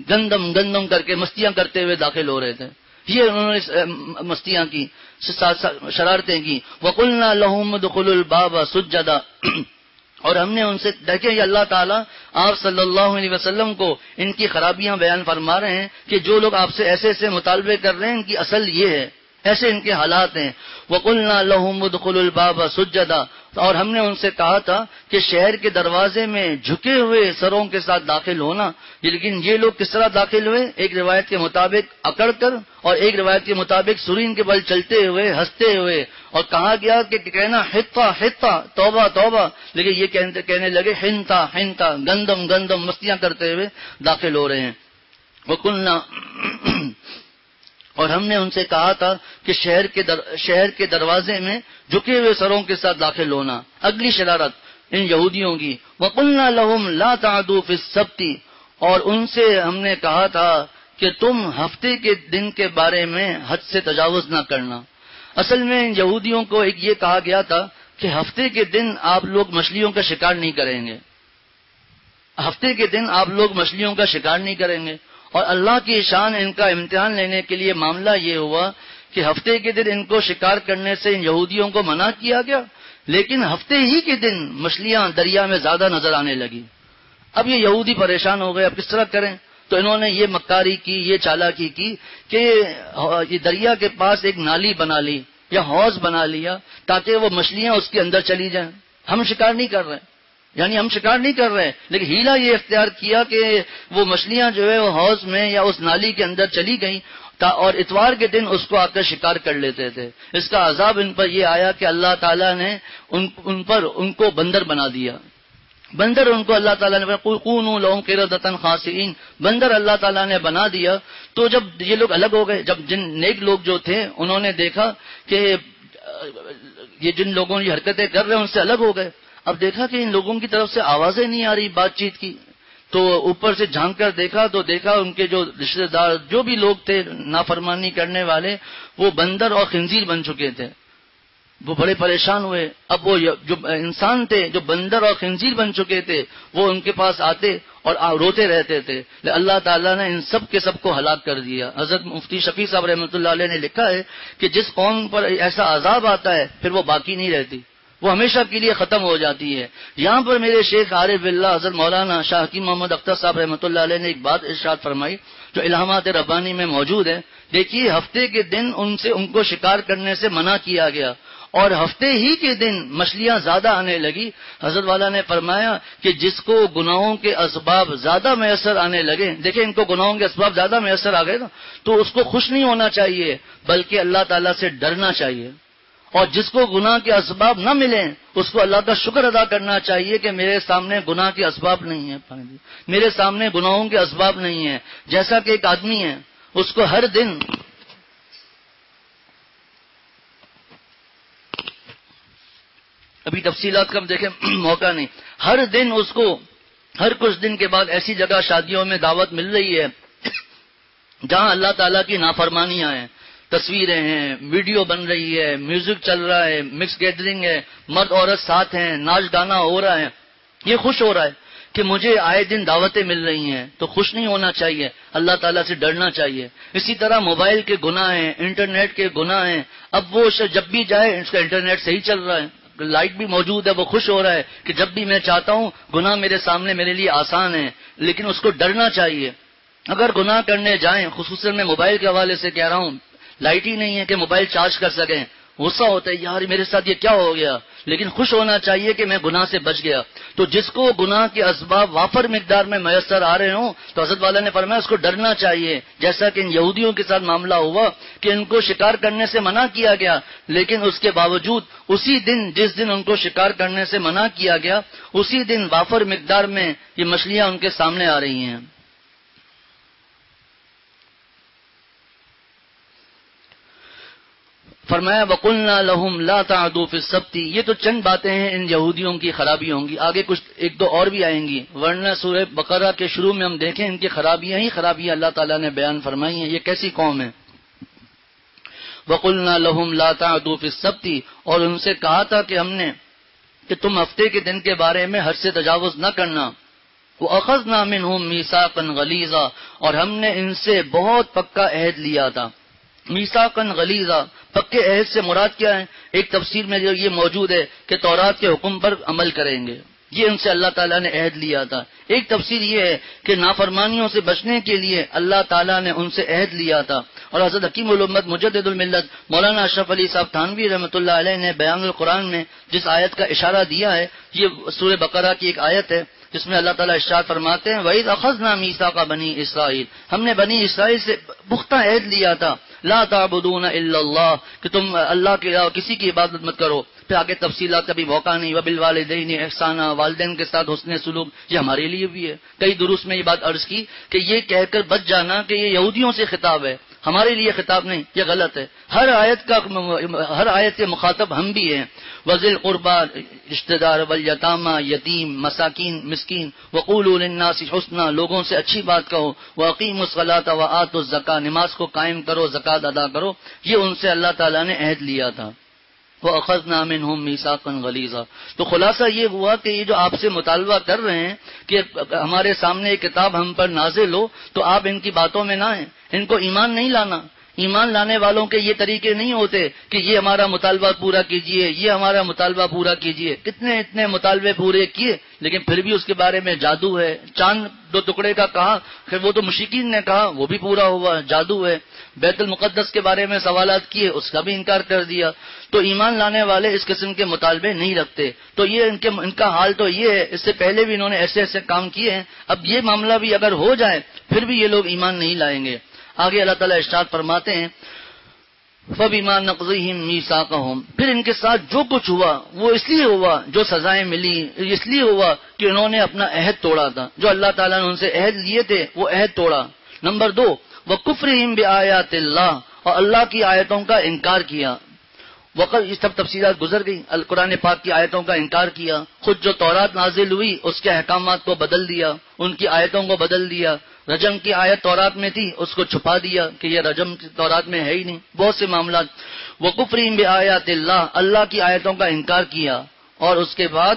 گندم گندم کر کے مستیاں کرتے ہوئے داخل ہو رہے تھے. یہ انہوں نے مستیاں کی، شرارتیں کی. وَقُلْنَا لَهُمُ ادْخُلُوا الْبَابَ سُجَّدًا، اور ہم نے ان سے دیکھیں یہ اللہ تعالیٰ آپ صلی اللہ علیہ وسلم کو ان کی خرابیاں بیان فرما رہے ہیں کہ جو لوگ آپ سے ایسے ایسے مطالبے کر رہے ہیں ان کی اصل یہ ہے، ایسے ان کے حالات ہیں. وَقُلْنَا لَهُمُ ادْخُلُوا الْبَابَ سُجَّدًا، اور ہم نے ان سے کہا تھا کہ شہر کے دروازے میں جھکے ہوئے سروں کے ساتھ داخل ہونا. لیکن یہ لوگ کس طرح داخل ہوئے؟ ایک روایت کے مطابق اکڑ کر، اور ایک روایت کے مطابق سرین کے بل چلتے ہوئے ہنستے ہوئے. اور کہا گیا کہ کہنا حتہ حتہ توبہ توبہ، لیکن یہ کہنے لگے حنتا حنتا، گندم گندم، مستیاں کرتے ہوئے داخل ہو رہے ہیں. وَقُلْنَا، اور ہم نے ان سے کہا تھا کہ شہر کے دروازے میں جھکے ہوئے سروں کے ساتھ داخل ہونا. اگلی شرارت ان یہودیوں کی. وَقُلْنَا لَهُمْ لَا تَعْدُوا فِي السَّبْتِ، اور ان سے ہم نے کہا تھا کہ تم ہفتے کے دن کے بارے میں حد سے تجاوز نہ کرنا. اصل میں ان یہودیوں کو ایک یہ کہا گیا تھا کہ ہفتے کے دن آپ لوگ مچھلیوں کا شکار نہیں کریں گے، ہفتے کے دن آپ لوگ مچھلیوں کا شکار نہیں کریں گے. اور اللہ کی شان ان کا امتحان لینے کے لیے معاملہ یہ ہوا کہ ہفتے کے دن ان کو شکار کرنے سے ان یہودیوں کو منع کیا گیا، لیکن ہفتے ہی کے دن مچھلیاں دریا میں زیادہ نظر آنے لگی. اب یہ یہودی پریشان ہو گئے، اب کس طرح کریں؟ تو انہوں نے یہ مکاری کی، یہ چالاکی کی کہ یہ دریا کے پاس ایک نالی بنا لی یا حوض بنا لیا تاکہ وہ مچھلیاں اس کے اندر چلی جائیں. ہم شکار نہیں کر رہے، یعنی ہم شکار نہیں کر رہے، لیکن ہیلا یہ اختیار کیا کہ وہ مچھلیاں جو ہے وہ حوض میں یا اس نالی کے اندر چلی گئیں، اور اتوار کے دن اس کو آ کر شکار کر لیتے تھے. اس کا عذاب ان پر یہ آیا کہ اللہ تعالیٰ نے ان کو بندر بنا دیا. بندر ان کو اللہ تعالیٰ نے قُونُوا لَهُمْ قِرَدَةً خَاسِئِينَ، بندر اللہ تعالیٰ نے بنا دیا. تو جب یہ لوگ الگ ہو گئے، جب جن نیک لوگ جو تھے انہوں نے دیکھا کہ یہ جن لوگوں نے حرکتیں کر رہے ہیں ان سے الگ ہو گئے، اب دیکھا کہ ان لوگوں کی طرف سے آوازیں نہیں آ رہی بات چیت کی، تو اوپر سے جھانک کر دیکھا تو دیکھا ان کے جو رشتہ دار جو بھی لوگ تھے نافرمانی کرنے والے وہ بندر اور خنزیر بن چکے تھے. وہ بڑے پریشان ہوئے. اب وہ جو انسان تھے جو بندر اور خنزیر بن چکے تھے وہ ان کے پاس آتے اور روتے رہتے تھے. اللہ تعالیٰ نے ان سب کے سب کو ہلاک کر دیا. حضرت مفتی شفیع صاحب رحمۃ اللہ علیہ نے لکھا ہے کہ جس قوم پر ایسا عذاب آتا ہے پھر وہ باقی نہیں رہتی، وہ ہمیشہ کے لیے ختم ہو جاتی ہے. یہاں پر میرے شیخ عارف باللہ حضرت مولانا شاہ حکیم محمد اختر صاحب رحمۃ اللہ علیہ نے ایک بات ارشاد فرمائی جو الہامات ربانی میں موجود ہے. دیکھیے ہفتے کے دن ان کو شکار کرنے سے منع کیا گیا اور ہفتے ہی کے دن مچھلیاں زیادہ آنے لگی. حضرت والا نے فرمایا کہ جس کو گناہوں کے اسباب زیادہ میسر آنے لگے، دیکھیں ان کو گناہوں کے اسباب زیادہ میسر آ گئے نا، تو اس کو خوش نہیں ہونا چاہیے بلکہ اللہ تعالیٰ سے ڈرنا چاہیے. اور جس کو گناہ کے اسباب نہ ملیں اس کو اللہ کا شکر ادا کرنا چاہیے کہ میرے سامنے گناہ کے اسباب نہیں ہیں، میرے سامنے گناہوں کے اسباب نہیں ہیں. جیسا کہ ایک آدمی ہے اس کو ہر دن ابھی تفصیلات کا ہم دیکھیں موقع نہیں، ہر دن اس کو ہر کچھ دن کے بعد ایسی جگہ شادیوں میں دعوت مل رہی ہے جہاں اللہ تعالیٰ کی نافرمانیاں ہیں. تصویریں ہیں، ویڈیو بن رہی ہے، میوزک چل رہا ہے، مکس گیدرنگ ہے، مرد عورت ساتھ ہیں، ناچ گانا ہو رہا ہے، یہ خوش ہو رہا ہے کہ مجھے آئے دن دعوتیں مل رہی ہیں، تو خوش نہیں ہونا چاہیے، اللہ تعالیٰ سے ڈرنا چاہیے۔ اسی طرح موبائل کے گناہ ہیں، انٹرنیٹ کے گناہ ہیں، اب وہ جب بھی جائے اس کا انٹرنیٹ صحیح چل رہا ہے، لائٹ بھی موجود ہے، وہ خوش ہو رہا ہے کہ جب بھی میں چاہتا ہوں گناہ میرے سامنے میرے لیے آسان ہے، لیکن اس کو ڈرنا چاہیے۔ اگر گناہ کرنے جائیں، خصوصاً میں موبائل کے حوالے سے کہہ رہا ہوں، لائٹ ہی نہیں ہے کہ موبائل چارج کر سکیں، غصہ ہوتا ہے یار میرے ساتھ یہ کیا ہو گیا، لیکن خوش ہونا چاہیے کہ میں گناہ سے بچ گیا۔ تو جس کو گناہ کے اسباب وافر مقدار میں میسر آ رہے ہوں تو حضرت والا نے فرمایا اس کو ڈرنا چاہیے، جیسا کہ ان یہودیوں کے ساتھ معاملہ ہوا کہ ان کو شکار کرنے سے منع کیا گیا، لیکن اس کے باوجود اسی دن جس دن ان کو شکار کرنے سے منع کیا گیا اسی دن وافر مقدار میں یہ مچھلیاں ان کے سامنے آ رہی ہیں۔ فرمایا وَقُلْنَا لَهُمْ لَا تَعْدُوا فِي السَّبْتِ، یہ تو چند باتیں ہیں ان یہودیوں کی خرابیوں کی، آگے کچھ ایک دو اور بھی آئیں گی، ورنہ سورہ بقرہ کے شروع میں ہم دیکھیں ان کی خرابیاں ہی خرابیاں اللہ تعالیٰ نے بیان فرمائی ہیں، یہ کیسی قوم ہے۔ وَقُلْنَا لَهُمْ لَا تَعْدُوا فِي السَّبْتِ، اور ان سے کہا تھا کہ ہم نے کہ تم ہفتے کے دن کے بارے میں حد سے تجاوز نہ کرنا۔ وَأَخَذْنَا مِنْهُمْ مِيثَاقًا غَلِيظًا، اور ہم نے ان سے بہت پکا عہد لیا تھا۔ میثاقاً غلیظا، پکے عہد سے مراد کیا ہے؟ ایک تفسیر میں یہ موجود ہے کہ تورات کے حکم پر عمل کریں گے، یہ ان سے اللہ تعالیٰ نے عہد لیا تھا۔ ایک تفسیر یہ ہے کہ نافرمانیوں سے بچنے کے لیے اللہ تعالیٰ نے ان سے عہد لیا تھا۔ اور حضرت حکیم الامت مجدد الملت مولانا اشرف علی صاحب تھانوی رحمۃ اللہ علیہ نے بیان القرآن میں جس آیت کا اشارہ دیا ہے، یہ سورہ بقرہ کی ایک آیت ہے جس میں اللہ تعالیٰ ارشاد فرماتے ہیں وَإِذْ أَخَذْنَا مِيثَاقَ بَنِي إِسرائیل، ہم نے بنی اسرائیل سے پختہ عہد لیا تھا، لا تعبدون الا اللہ، کہ تم اللہ کے علاوہ کسی کی عبادت مت کرو۔ پھر آگے تفصیلات کا بھی موقع نہیں، وبالوالدین احسانا، والدین کے ساتھ حسن سلوک، یہ ہمارے لیے بھی ہے۔ کئی دروس میں یہ بات عرض کی کہ یہ کہہ کر بچ جانا کہ یہ یہودیوں سے خطاب ہے، ہمارے لیے خطاب نہیں، یہ غلط ہے۔ ہر آیت کے مخاطب ہم بھی ہیں۔ وذی القربى، رشتہ دار، والیتامى، یتیم، مساکین، مسکین، وقولوا للناس حسنا، لوگوں سے اچھی بات کہو، واقیموا الصلاۃ وآتوا الزکاۃ، نماز کو قائم کرو، زکوٰۃ ادا کرو، یہ ان سے اللہ تعالیٰ نے عہد لیا تھا۔ وَأَخَذْنَا مِنْهُمْ مِيثَاقًا غَلِيظًا، تو خلاصہ یہ ہوا کہ یہ جو آپ سے مطالبہ کر رہے ہیں کہ ہمارے سامنے ایک کتاب ہم پر نازل ہو، تو آپ ان کی باتوں میں نہ آئیں، ان کو ایمان نہیں لانا۔ ایمان لانے والوں کے یہ طریقے نہیں ہوتے کہ یہ ہمارا مطالبہ پورا کیجئے، یہ ہمارا مطالبہ پورا کیجئے۔ اتنے مطالبے پورے کیے لیکن پھر بھی اس کے بارے میں جادو ہے۔ چاند دو ٹکڑے کا کہا، پھر وہ تو مشرکین نے کہا، وہ بھی پورا ہوا، جادو ہے۔ بیت المقدس کے بارے میں سوالات کیے، اس کا بھی انکار کر دیا۔ تو ایمان لانے والے اس قسم کے مطالبے نہیں رکھتے۔ تو یہ ان کا حال تو یہ ہے، اس سے پہلے بھی انہوں نے ایسے کام کیے ہیں، اب یہ معاملہ بھی اگر ہو جائے پھر بھی یہ لوگ ایمان نہیں لائیں گے۔ آگے اللہ تعالیٰ ارشاد فرماتے ہیں فَبِمَا نَقْضِهِمْ مِيثَاقَهُمْ، پھر ان کے ساتھ جو کچھ ہوا وہ اس لیے ہوا، جو سزائیں ملی اس لیے ہوا کہ انہوں نے اپنا عہد توڑا تھا، جو اللہ تعالیٰ نے ان سے عہد لیے تھے وہ عہد توڑا۔ نمبر 2 وَكُفْرِهِمْ بِآيَاتِ اللَّهِ، اور اللہ کی آیتوں کا انکار کیا۔ وقت یہ سب تفصیلات گزر گئی، القرآن پاک کی آیتوں کا انکار کیا، خود جو تورات نازل ہوئی اس کے احکامات کو بدل دیا، ان کی آیتوں کو بدل دیا۔ رجم کی آیت تورات میں تھی، اس کو چھپا دیا کہ یہ رجم تورات میں ہے ہی نہیں، بہت سے معاملات۔ وَكُفْرِهِمْ بِآيَاتِ اللَّهِ، اللہ کی آیتوں کا انکار کیا، اور اس کے بعد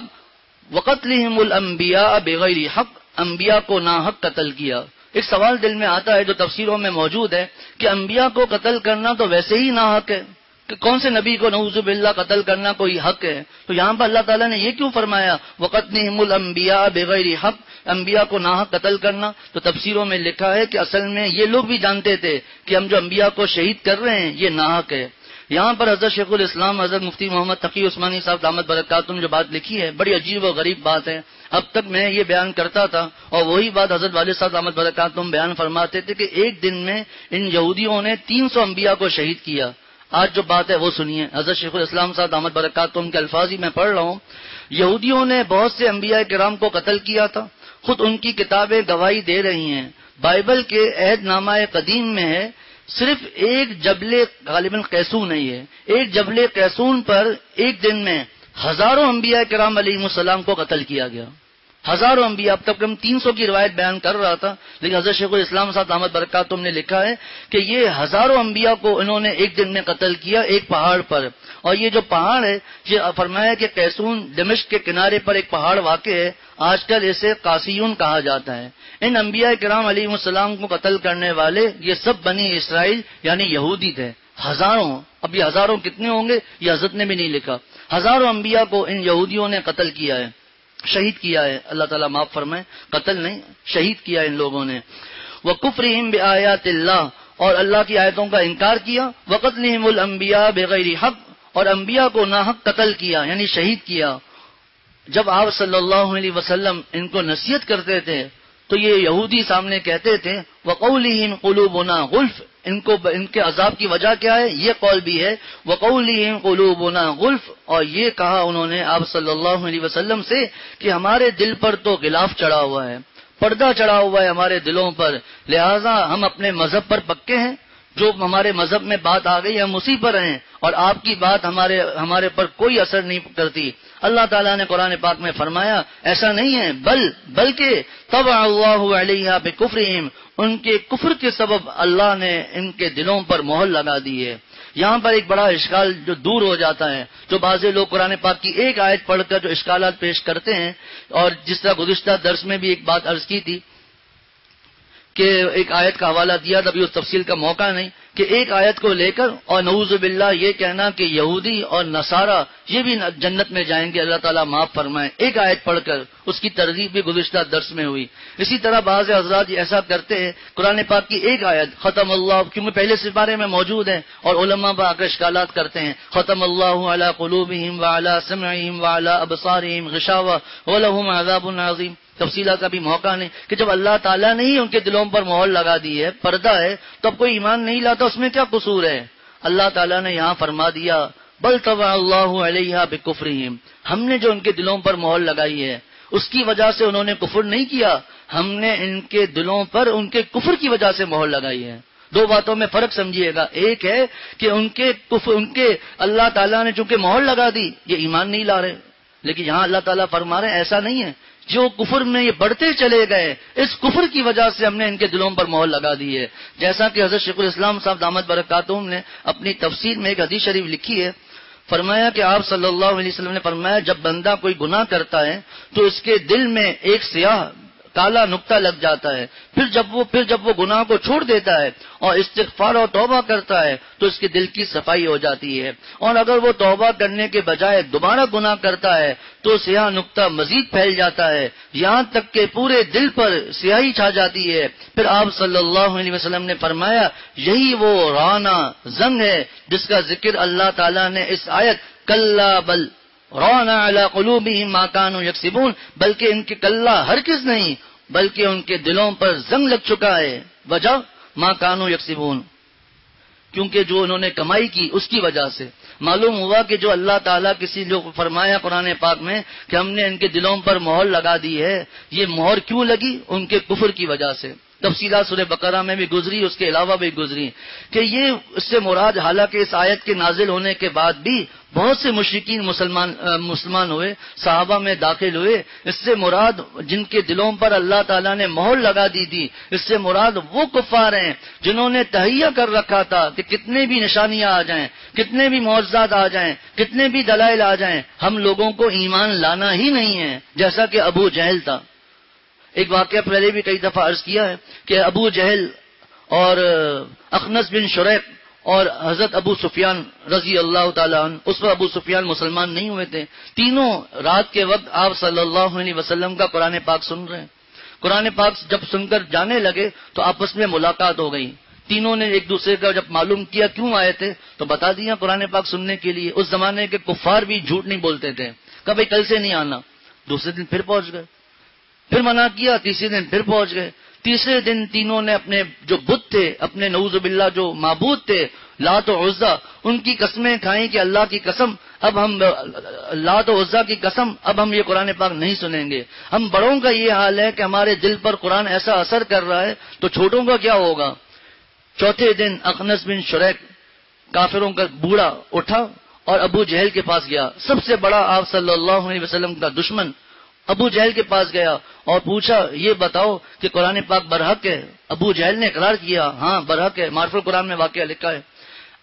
وَقَتْلِهِمُ الْأَنْبِيَاءَ بِغَيْرِ حق، انبیاء کو ناحق قتل کیا۔ ایک سوال دل میں آتا ہے جو تفسیروں میں موجود ہے کہ انبیاء کو قتل کرنا تو ویسے ہی ناحق ہے، کہ کون سے نبی کو نعوذ باللہ قتل کرنا کوئی حق ہے؟ تو یہاں پر اللہ تعالیٰ نے یہ کیوں فرمایا وَقَتْلِهِمُ الْأَنْبِيَاءَ بِغَيْرِ حق، انبیاء کو ناحق قتل کرنا؟ تو تفسیروں میں لکھا ہے کہ اصل میں یہ لوگ بھی جانتے تھے کہ ہم جو انبیاء کو شہید کر رہے ہیں یہ ناحق ہے۔ یہاں پر حضرت شیخ الاسلام حضرت مفتی محمد تقی عثمانی صاحب دامت برکاتہم نے جو بات لکھی ہے بڑی عجیب و غریب بات ہے۔ اب تک میں یہ بیان کرتا تھا اور وہی بات حضرت والد صاحب دامت برکاتہم بیان فرماتے تھے کہ ایک دن میں ان یہودیوں نے 300 انبیاء کو شہید کیا۔ آج جو بات ہے وہ سنیے، حضرت شیخ الاسلام صاحب دامت برکاتہم کے الفاظ ہی میں پڑھ رہا ہوں۔ یہودیوں نے بہت سے انبیاء کرام کو قتل کیا تھا، خود ان کی کتابیں گواہی دے رہی ہیں۔ بائبل کے عہد نامہ قدیم میں ہے صرف ایک جبل غالباً قیسون نہیں ہے، ایک جبل قیسون پر ایک دن میں ہزاروں انبیاء کرام علیہم السلام کو قتل کیا گیا، ہزاروں انبیاء، اب تک ہم 300 کی روایت بیان کر رہا تھا، لیکن حضرت شیخ الاسلام صاحب دامت برکاتہم نے لکھا ہے کہ یہ ہزاروں انبیاء کو انہوں نے ایک دن میں قتل کیا ایک پہاڑ پر. اور یہ جو پہاڑ ہے، یہ فرمایا کہ قیسون دمشق کے کنارے پر ایک پہاڑ واقع ہے، آج کل اسے قاسیون کہا جاتا ہے. ان انبیاء کرام علیہ السلام کو قتل کرنے والے یہ سب بنی اسرائیل یعنی یہودی تھے. ہزاروں، اب یہ ہزاروں کتنے ہوں گے یہ حضرت نے بھی نہیں لکھا. ہزاروں انبیاء کو ان یہودیوں نے قتل کیا ہے، شہید کیا ہے. اللہ تعالیٰ معاف فرمائے، قتل نہیں شہید کیا ان لوگوں نے. وَكُفْرِهِمْ بِآيَاتِ اللَّهِ، اور اللہ کی آیتوں کا انکار کیا. وَقَتْلِهِمُ الْأَنْبِيَاءَ بِغَيْرِ حَقٍّ، اور انبیاء کو ناحق قتل کیا یعنی شہید کیا. جب آپ صلی اللہ علیہ وسلم ان کو نصیحت کرتے تھے تو یہ یہودی سامنے کہتے تھے وَقَوْلِهِمْ قُلُوبُنَا غُلْفٌ، ان کے عذاب کی وجہ کیا ہے؟ یہ قول بھی ہے وَقَوْلِهِمْ قُلُوبُنَا غُلْفٌ، اور یہ کہا انہوں نے آپ صلی اللہ علیہ وسلم سے کہ ہمارے دل پر تو غلاف چڑھا ہوا ہے، پردہ چڑھا ہوا ہے ہمارے دلوں پر، لہذا ہم اپنے مذہب پر پکے ہیں. جو ہمارے مذہب میں بات آ گئی ہم اسی پر ہیں، اور آپ کی بات ہمارے پر کوئی اثر نہیں کرتی. اللہ تعالیٰ نے قرآن پاک میں فرمایا ایسا نہیں ہے، بلکہ طبع اللہ علیہا بکفرہم، ان کے کفر کے سبب اللہ نے ان کے دلوں پر مہر لگا دی ہے. یہاں پر ایک بڑا اشکال جو دور ہو جاتا ہے، جو بعض لوگ قرآن پاک کی ایک آیت پڑھ کر جو اشکالات پیش کرتے ہیں، اور جس طرح گزشتہ درس میں بھی ایک بات عرض کی تھی کہ ایک آیت کا حوالہ دیا تھا، ابھی اس تفصیل کا موقع نہیں، کہ ایک آیت کو لے کر اور نعوذ باللہ یہ کہنا کہ یہودی اور نصارہ یہ بھی جنت میں جائیں گے، اللہ تعالیٰ معاف فرمائے، ایک آیت پڑھ کر اس کی ترغیب بھی گزشتہ درس میں ہوئی. اسی طرح بعض حضرات ایسا کرتے ہیں، قرآن پاک کی ایک آیت ختم اللہ، کیونکہ پہلے سپارے میں موجود ہے، اور علماء با آ کر اشکالات کرتے ہیں ختم اللہ علی قلوبہم وعلی سمعہم وعلی ابصارہم غشاوہ ولہم عذاب عظیم. تفصیلات کا بھی موقع نہیں کہ جب اللہ تعالیٰ نے ہی ان کے دلوں پر مہر لگا دی ہے، پردہ ہے، تو اب کوئی ایمان نہیں لاتا، اس میں کیا قصور ہے؟ اللہ تعالیٰ نے یہاں فرما دیا بل طبع اللہ علیہا بکفرہم، ہم نے جو ان کے دلوں پر مہر لگائی ہے اس کی وجہ سے انہوں نے کفر نہیں کیا، ہم نے ان کے دلوں پر ان کے کفر کی وجہ سے مہر لگائی ہے. دو باتوں میں فرق سمجھیے گا، ایک ہے کہ ان کے اللہ تعالیٰ نے چونکہ مہر لگا دی یہ ایمان نہیں لا رہے، لیکن یہاں اللہ تعالیٰ فرما رہے ہیں ایسا نہیں ہے، جو کفر میں یہ بڑھتے چلے گئے اس کفر کی وجہ سے ہم نے ان کے دلوں پر مہر لگا دی ہے. جیسا کہ حضرت شیخ الاسلام صاحب دامت برکاتہم نے اپنی تفسیر میں ایک حدیث شریف لکھی ہے، فرمایا کہ آپ صلی اللہ علیہ وسلم نے فرمایا جب بندہ کوئی گناہ کرتا ہے تو اس کے دل میں ایک سیاہ کالا نقطہ لگ جاتا ہے، پھر جب وہ گناہ کو چھوڑ دیتا ہے اور استغفار اور توبہ کرتا ہے تو اس کے دل کی صفائی ہو جاتی ہے، اور اگر وہ توبہ کرنے کے بجائے دوبارہ گناہ کرتا ہے تو سیاہ نقطہ مزید پھیل جاتا ہے یہاں تک کہ پورے دل پر سیاہی چھا جاتی ہے. پھر آپ صلی اللہ علیہ وسلم نے فرمایا یہی وہ رانا زنگ ہے جس کا ذکر اللہ تعالیٰ نے اس آیت کلا بل رانا علی قلوبہم ما کانوا یکسبون، بلکہ ان کے کلا ہرگز نہیں بلکہ ان کے دلوں پر زنگ لگ چکا ہے. وجہ ما کانوا یکسبون، کیونکہ جو انہوں نے کمائی کی اس کی وجہ سے. معلوم ہوا کہ جو اللہ تعالیٰ کسی جو فرمایا قرآن پاک میں کہ ہم نے ان کے دلوں پر مہر لگا دی ہے، یہ مہر کیوں لگی؟ ان کے کفر کی وجہ سے. تفصیلات سورہ بقرہ میں بھی گزری، اس کے علاوہ بھی گزری کہ یہ اس سے مراد، حالانکہ اس آیت کے نازل ہونے کے بعد بھی بہت سے مشرکین مسلمان ہوئے، صحابہ میں داخل ہوئے. اس سے مراد جن کے دلوں پر اللہ تعالیٰ نے مہر لگا دی تھی، اس سے مراد وہ کفار ہیں جنہوں نے تہیہ کر رکھا تھا کہ کتنے بھی نشانیاں آ جائیں، کتنے بھی معجزات آ جائیں، کتنے بھی دلائل آ جائیں، ہم لوگوں کو ایمان لانا ہی نہیں ہے. جیسا کہ ابو جہل تھا. ایک واقعہ پہلے بھی کئی دفعہ عرض کیا ہے کہ ابو جہل اور اخنس بن شریق اور حضرت ابو سفیان رضی اللہ تعالیٰ عنہ، اس وقت ابو سفیان مسلمان نہیں ہوئے تھے، تینوں رات کے وقت آپ صلی اللہ علیہ وسلم کا قرآن پاک سن رہے ہیں. قرآن پاک جب سن کر جانے لگے تو آپس میں ملاقات ہو گئی. تینوں نے ایک دوسرے کا جب معلوم کیا کیوں آئے تھے تو بتا دیا قرآن پاک سننے کے لیے. اس زمانے کے کفار بھی جھوٹ نہیں بولتے تھے، کبھی کل سے نہیں آنا. دوسرے دن پھر پہنچ گئے، پھر منع کیا، تیسرے دن پھر پہنچ گئے. تیسرے دن تینوں نے اپنے جو بت تھے، اپنے نعوذ باللہ جو معبود تھے لات و عزا، ان کی قسمیں کھائیں کہ اللہ کی قسم اب ہم لات و عزا کی قسم اب ہم یہ قرآن پاک نہیں سنیں گے. ہم بڑوں کا یہ حال ہے کہ ہمارے دل پر قرآن ایسا اثر کر رہا ہے تو چھوٹوں کا کیا ہوگا. چوتھے دن اخنس بن شریق کافروں کا بوڑھا اٹھا اور ابو جہل کے پاس گیا، سب سے بڑا آپ صلی اللہ علیہ وسلم کا دشمن، ابو جہل کے پاس گیا اور پوچھا یہ بتاؤ کہ قرآن پاک برحق ہے؟ ابو جہل نے اقرار کیا ہاں برحق ہے، معرف القرآن میں واقعہ لکھا ہے۔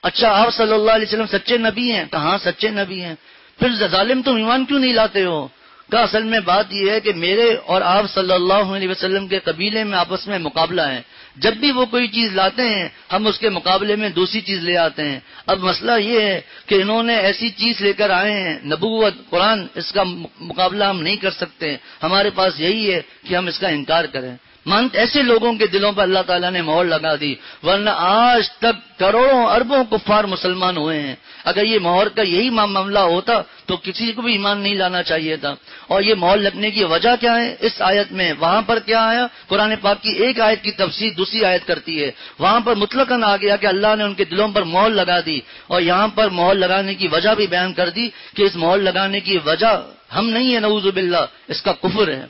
اچھا آپ صلی اللہ علیہ وسلم سچے نبی ہیں؟ کہا ہاں سچے نبی ہیں۔ پھر ظالم تم ایمان کیوں نہیں لاتے ہو؟ کہا اصل میں بات یہ ہے کہ میرے اور آپ صلی اللہ علیہ وسلم کے قبیلے میں آپس میں مقابلہ ہے، جب بھی وہ کوئی چیز لاتے ہیں ہم اس کے مقابلے میں دوسری چیز لے آتے ہیں۔ اب مسئلہ یہ ہے کہ انہوں نے ایسی چیز لے کر آئے ہیں نبوت قرآن، اس کا مقابلہ ہم نہیں کر سکتے، ہمارے پاس یہی ہے کہ ہم اس کا انکار کریں۔ ایسے لوگوں کے دلوں پر اللہ تعالیٰ نے مہر لگا دی، ورنہ آج تک کروڑوں اربوں کفار مسلمان ہوئے ہیں۔ اگر یہ مہر کا یہی معاملہ ہوتا تو کسی کو بھی ایمان نہیں لانا چاہیے تھا۔ اور یہ مہر لگنے کی وجہ کیا ہے؟ اس آیت میں وہاں پر کیا آیا؟ قرآن پاک کی ایک آیت کی تفسیر دوسری آیت کرتی ہے، وہاں پر مطلقاً آ گیا کہ اللہ نے ان کے دلوں پر مہر لگا دی، اور یہاں پر مہر لگانے کی وجہ بھی بیان کر دی کہ اس مہر لگانے کی وجہ ہم نہیں ہے، نعوذ باللہ، اس کا کفر ہے۔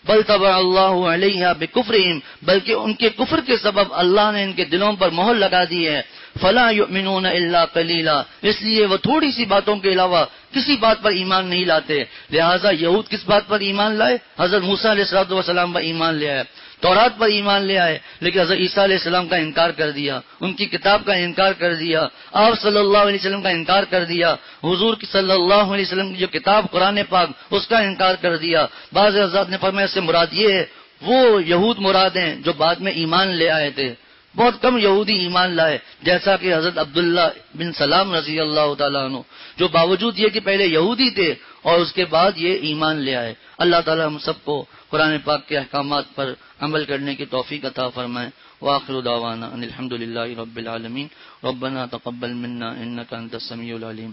بل طبع اللہ علیہا بکفرہم، بلکہ ان کے کفر کے سبب اللہ نے ان کے دلوں پر مہر لگا دی ہے۔ فلا یؤمنون الا قلیلا، اس لیے وہ تھوڑی سی باتوں کے علاوہ کسی بات پر ایمان نہیں لاتے۔ لہذا یہود کس بات پر ایمان لائے؟ حضرت موسیٰ علیہ السلام پر ایمان لے آئے، تورات پر ایمان لے آئے، لیکن حضرت عیسیٰ علیہ السلام کا انکار کر دیا، ان کی کتاب کا انکار کر دیا، آپ صلی اللہ علیہ وسلم کا انکار کر دیا، حضور صلی اللہ علیہ وسلم کی جو کتاب قرآن پاک اس کا انکار کر دیا۔ بعض حضرات نے فرمایا اس سے مراد یہ ہے وہ یہود مراد ہیں جو بعد میں ایمان لے آئے تھے۔ بہت کم یہودی ایمان لائے، جیسا کہ حضرت عبداللہ بن سلام رضی اللہ تعالیٰ عنہ، جو باوجود یہ کہ پہلے یہودی تھے اور اس کے بعد یہ ایمان لے آئے۔ اللہ تعالیٰ ہم سب کو قرآن پاک کے احکامات پر عمل کرنے کی توفیق عطا فرمائے۔ وآخر دعوانا ان الحمد للہ رب العالمین ربنا تقبل منا انک انت السمیع العلیم۔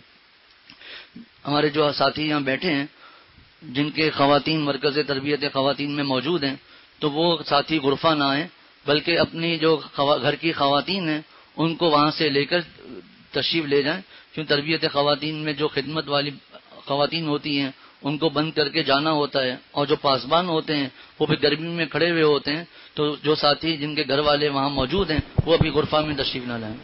ہمارے جو ساتھی یہاں بیٹھے ہیں جن کے خواتین مرکز تربیت خواتین میں موجود ہیں، تو وہ ساتھی غرفہ نہ آئیں، بلکہ اپنی جو گھر کی خواتین ہیں ان کو وہاں سے لے کر تشریف لے جائیں، کیوں تربیت خواتین میں جو خدمت والی خواتین ہوتی ہیں ان کو بند کر کے جانا ہوتا ہے، اور جو پاسبان ہوتے ہیں وہ بھی گرمی میں کھڑے ہوئے ہوتے ہیں، تو جو ساتھی جن کے گھر والے وہاں موجود ہیں وہ ابھی غرفہ میں تشریف نہ لائیں۔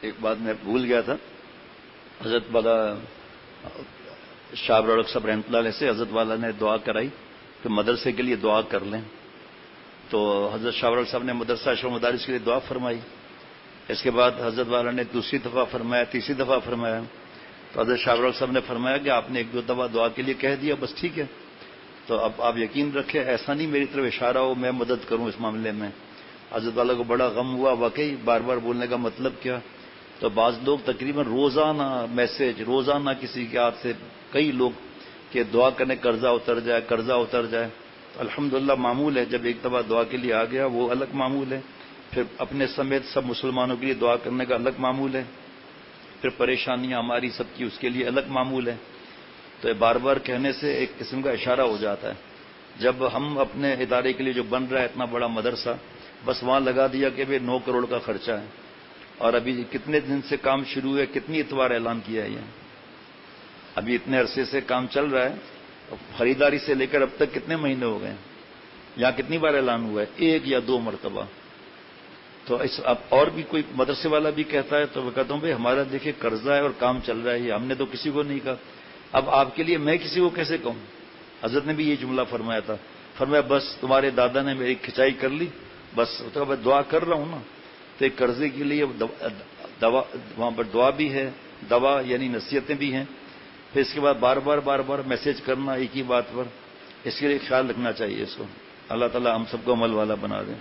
ایک بات میں بھول گیا تھا، حضرت والا شاہ رڑک صاحب رحمۃ اللہ علیہ سے حضرت والا نے دعا کرائی کہ مدرسے کے لیے دعا کر لیں، تو حضرت شاہ رڑک صاحب نے مدرسہ اشرف مدارس کے لیے دعا فرمائی۔ اس کے بعد حضرت والا نے دوسری دفعہ فرمایا، تیسری دفعہ فرمایا، تو حضرت شاہ رڑک صاحب نے فرمایا کہ آپ نے ایک دو دفعہ دعا کے لیے کہہ دیا، بس ٹھیک ہے، تو اب آپ یقین رکھیں ایسا نہیں میری طرف اشارہ ہو میں مدد کروں اس معاملے میں۔ حضرت والا کو بڑا غم ہوا، واقعی بار بار بولنے کا مطلب کیا، تو بعض لوگ تقریباً روزانہ میسج، روزانہ کسی کے ہاتھ سے کئی لوگ کہ دعا کرنے قرضہ اتر جائے، قرضہ اتر جائے، تو الحمدللہ معمول ہے، جب ایک دفعہ دعا کے لیے آ گیا وہ الگ معمول ہے، پھر اپنے سمیت سب مسلمانوں کے لیے دعا کرنے کا الگ معمول ہے، پھر پریشانیاں ہماری سب کی اس کے لیے الگ معمول ہے، تو بار بار کہنے سے ایک قسم کا اشارہ ہو جاتا ہے۔ جب ہم اپنے ادارے کے لیے جو بن رہا ہے اتنا بڑا مدرسہ، بس وہاں لگا دیا کہ 9 کروڑ کا خرچہ ہے، اور ابھی کتنے دن سے کام شروع ہے، کتنی اتوار اعلان کیا ہے یہ، ابھی اتنے عرصے سے کام چل رہا ہے، خریداری سے لے کر اب تک کتنے مہینے ہو گئے، یہاں کتنی بار اعلان ہوا ہے، 1 یا 2 مرتبہ۔ تو اب اور بھی کوئی مدرسے والا بھی کہتا ہے تو میں کہتا ہوں بھائی ہمارا دیکھیں قرضہ ہے اور کام چل رہا ہے، یہ ہم نے تو کسی کو نہیں کہا، اب آپ کے لیے میں کسی کو کیسے کہوں؟ حضرت نے بھی یہ جملہ فرمایا تھا، فرمایا بس تمہارے دادا نے میری کھچائی کر لی، بس تو میں دعا کر رہا ہوں نا، تو ایک قرضے کے لیے دوا وہاں پر دعا بھی ہے، دوا یعنی نصیحتیں بھی ہیں، پھر اس کے بعد بار بار میسج کرنا ایک ہی بات پر، اس کے لیے خیال رکھنا چاہیے اس کو۔ اللہ تعالی ہم سب کو عمل والا بنا دیں۔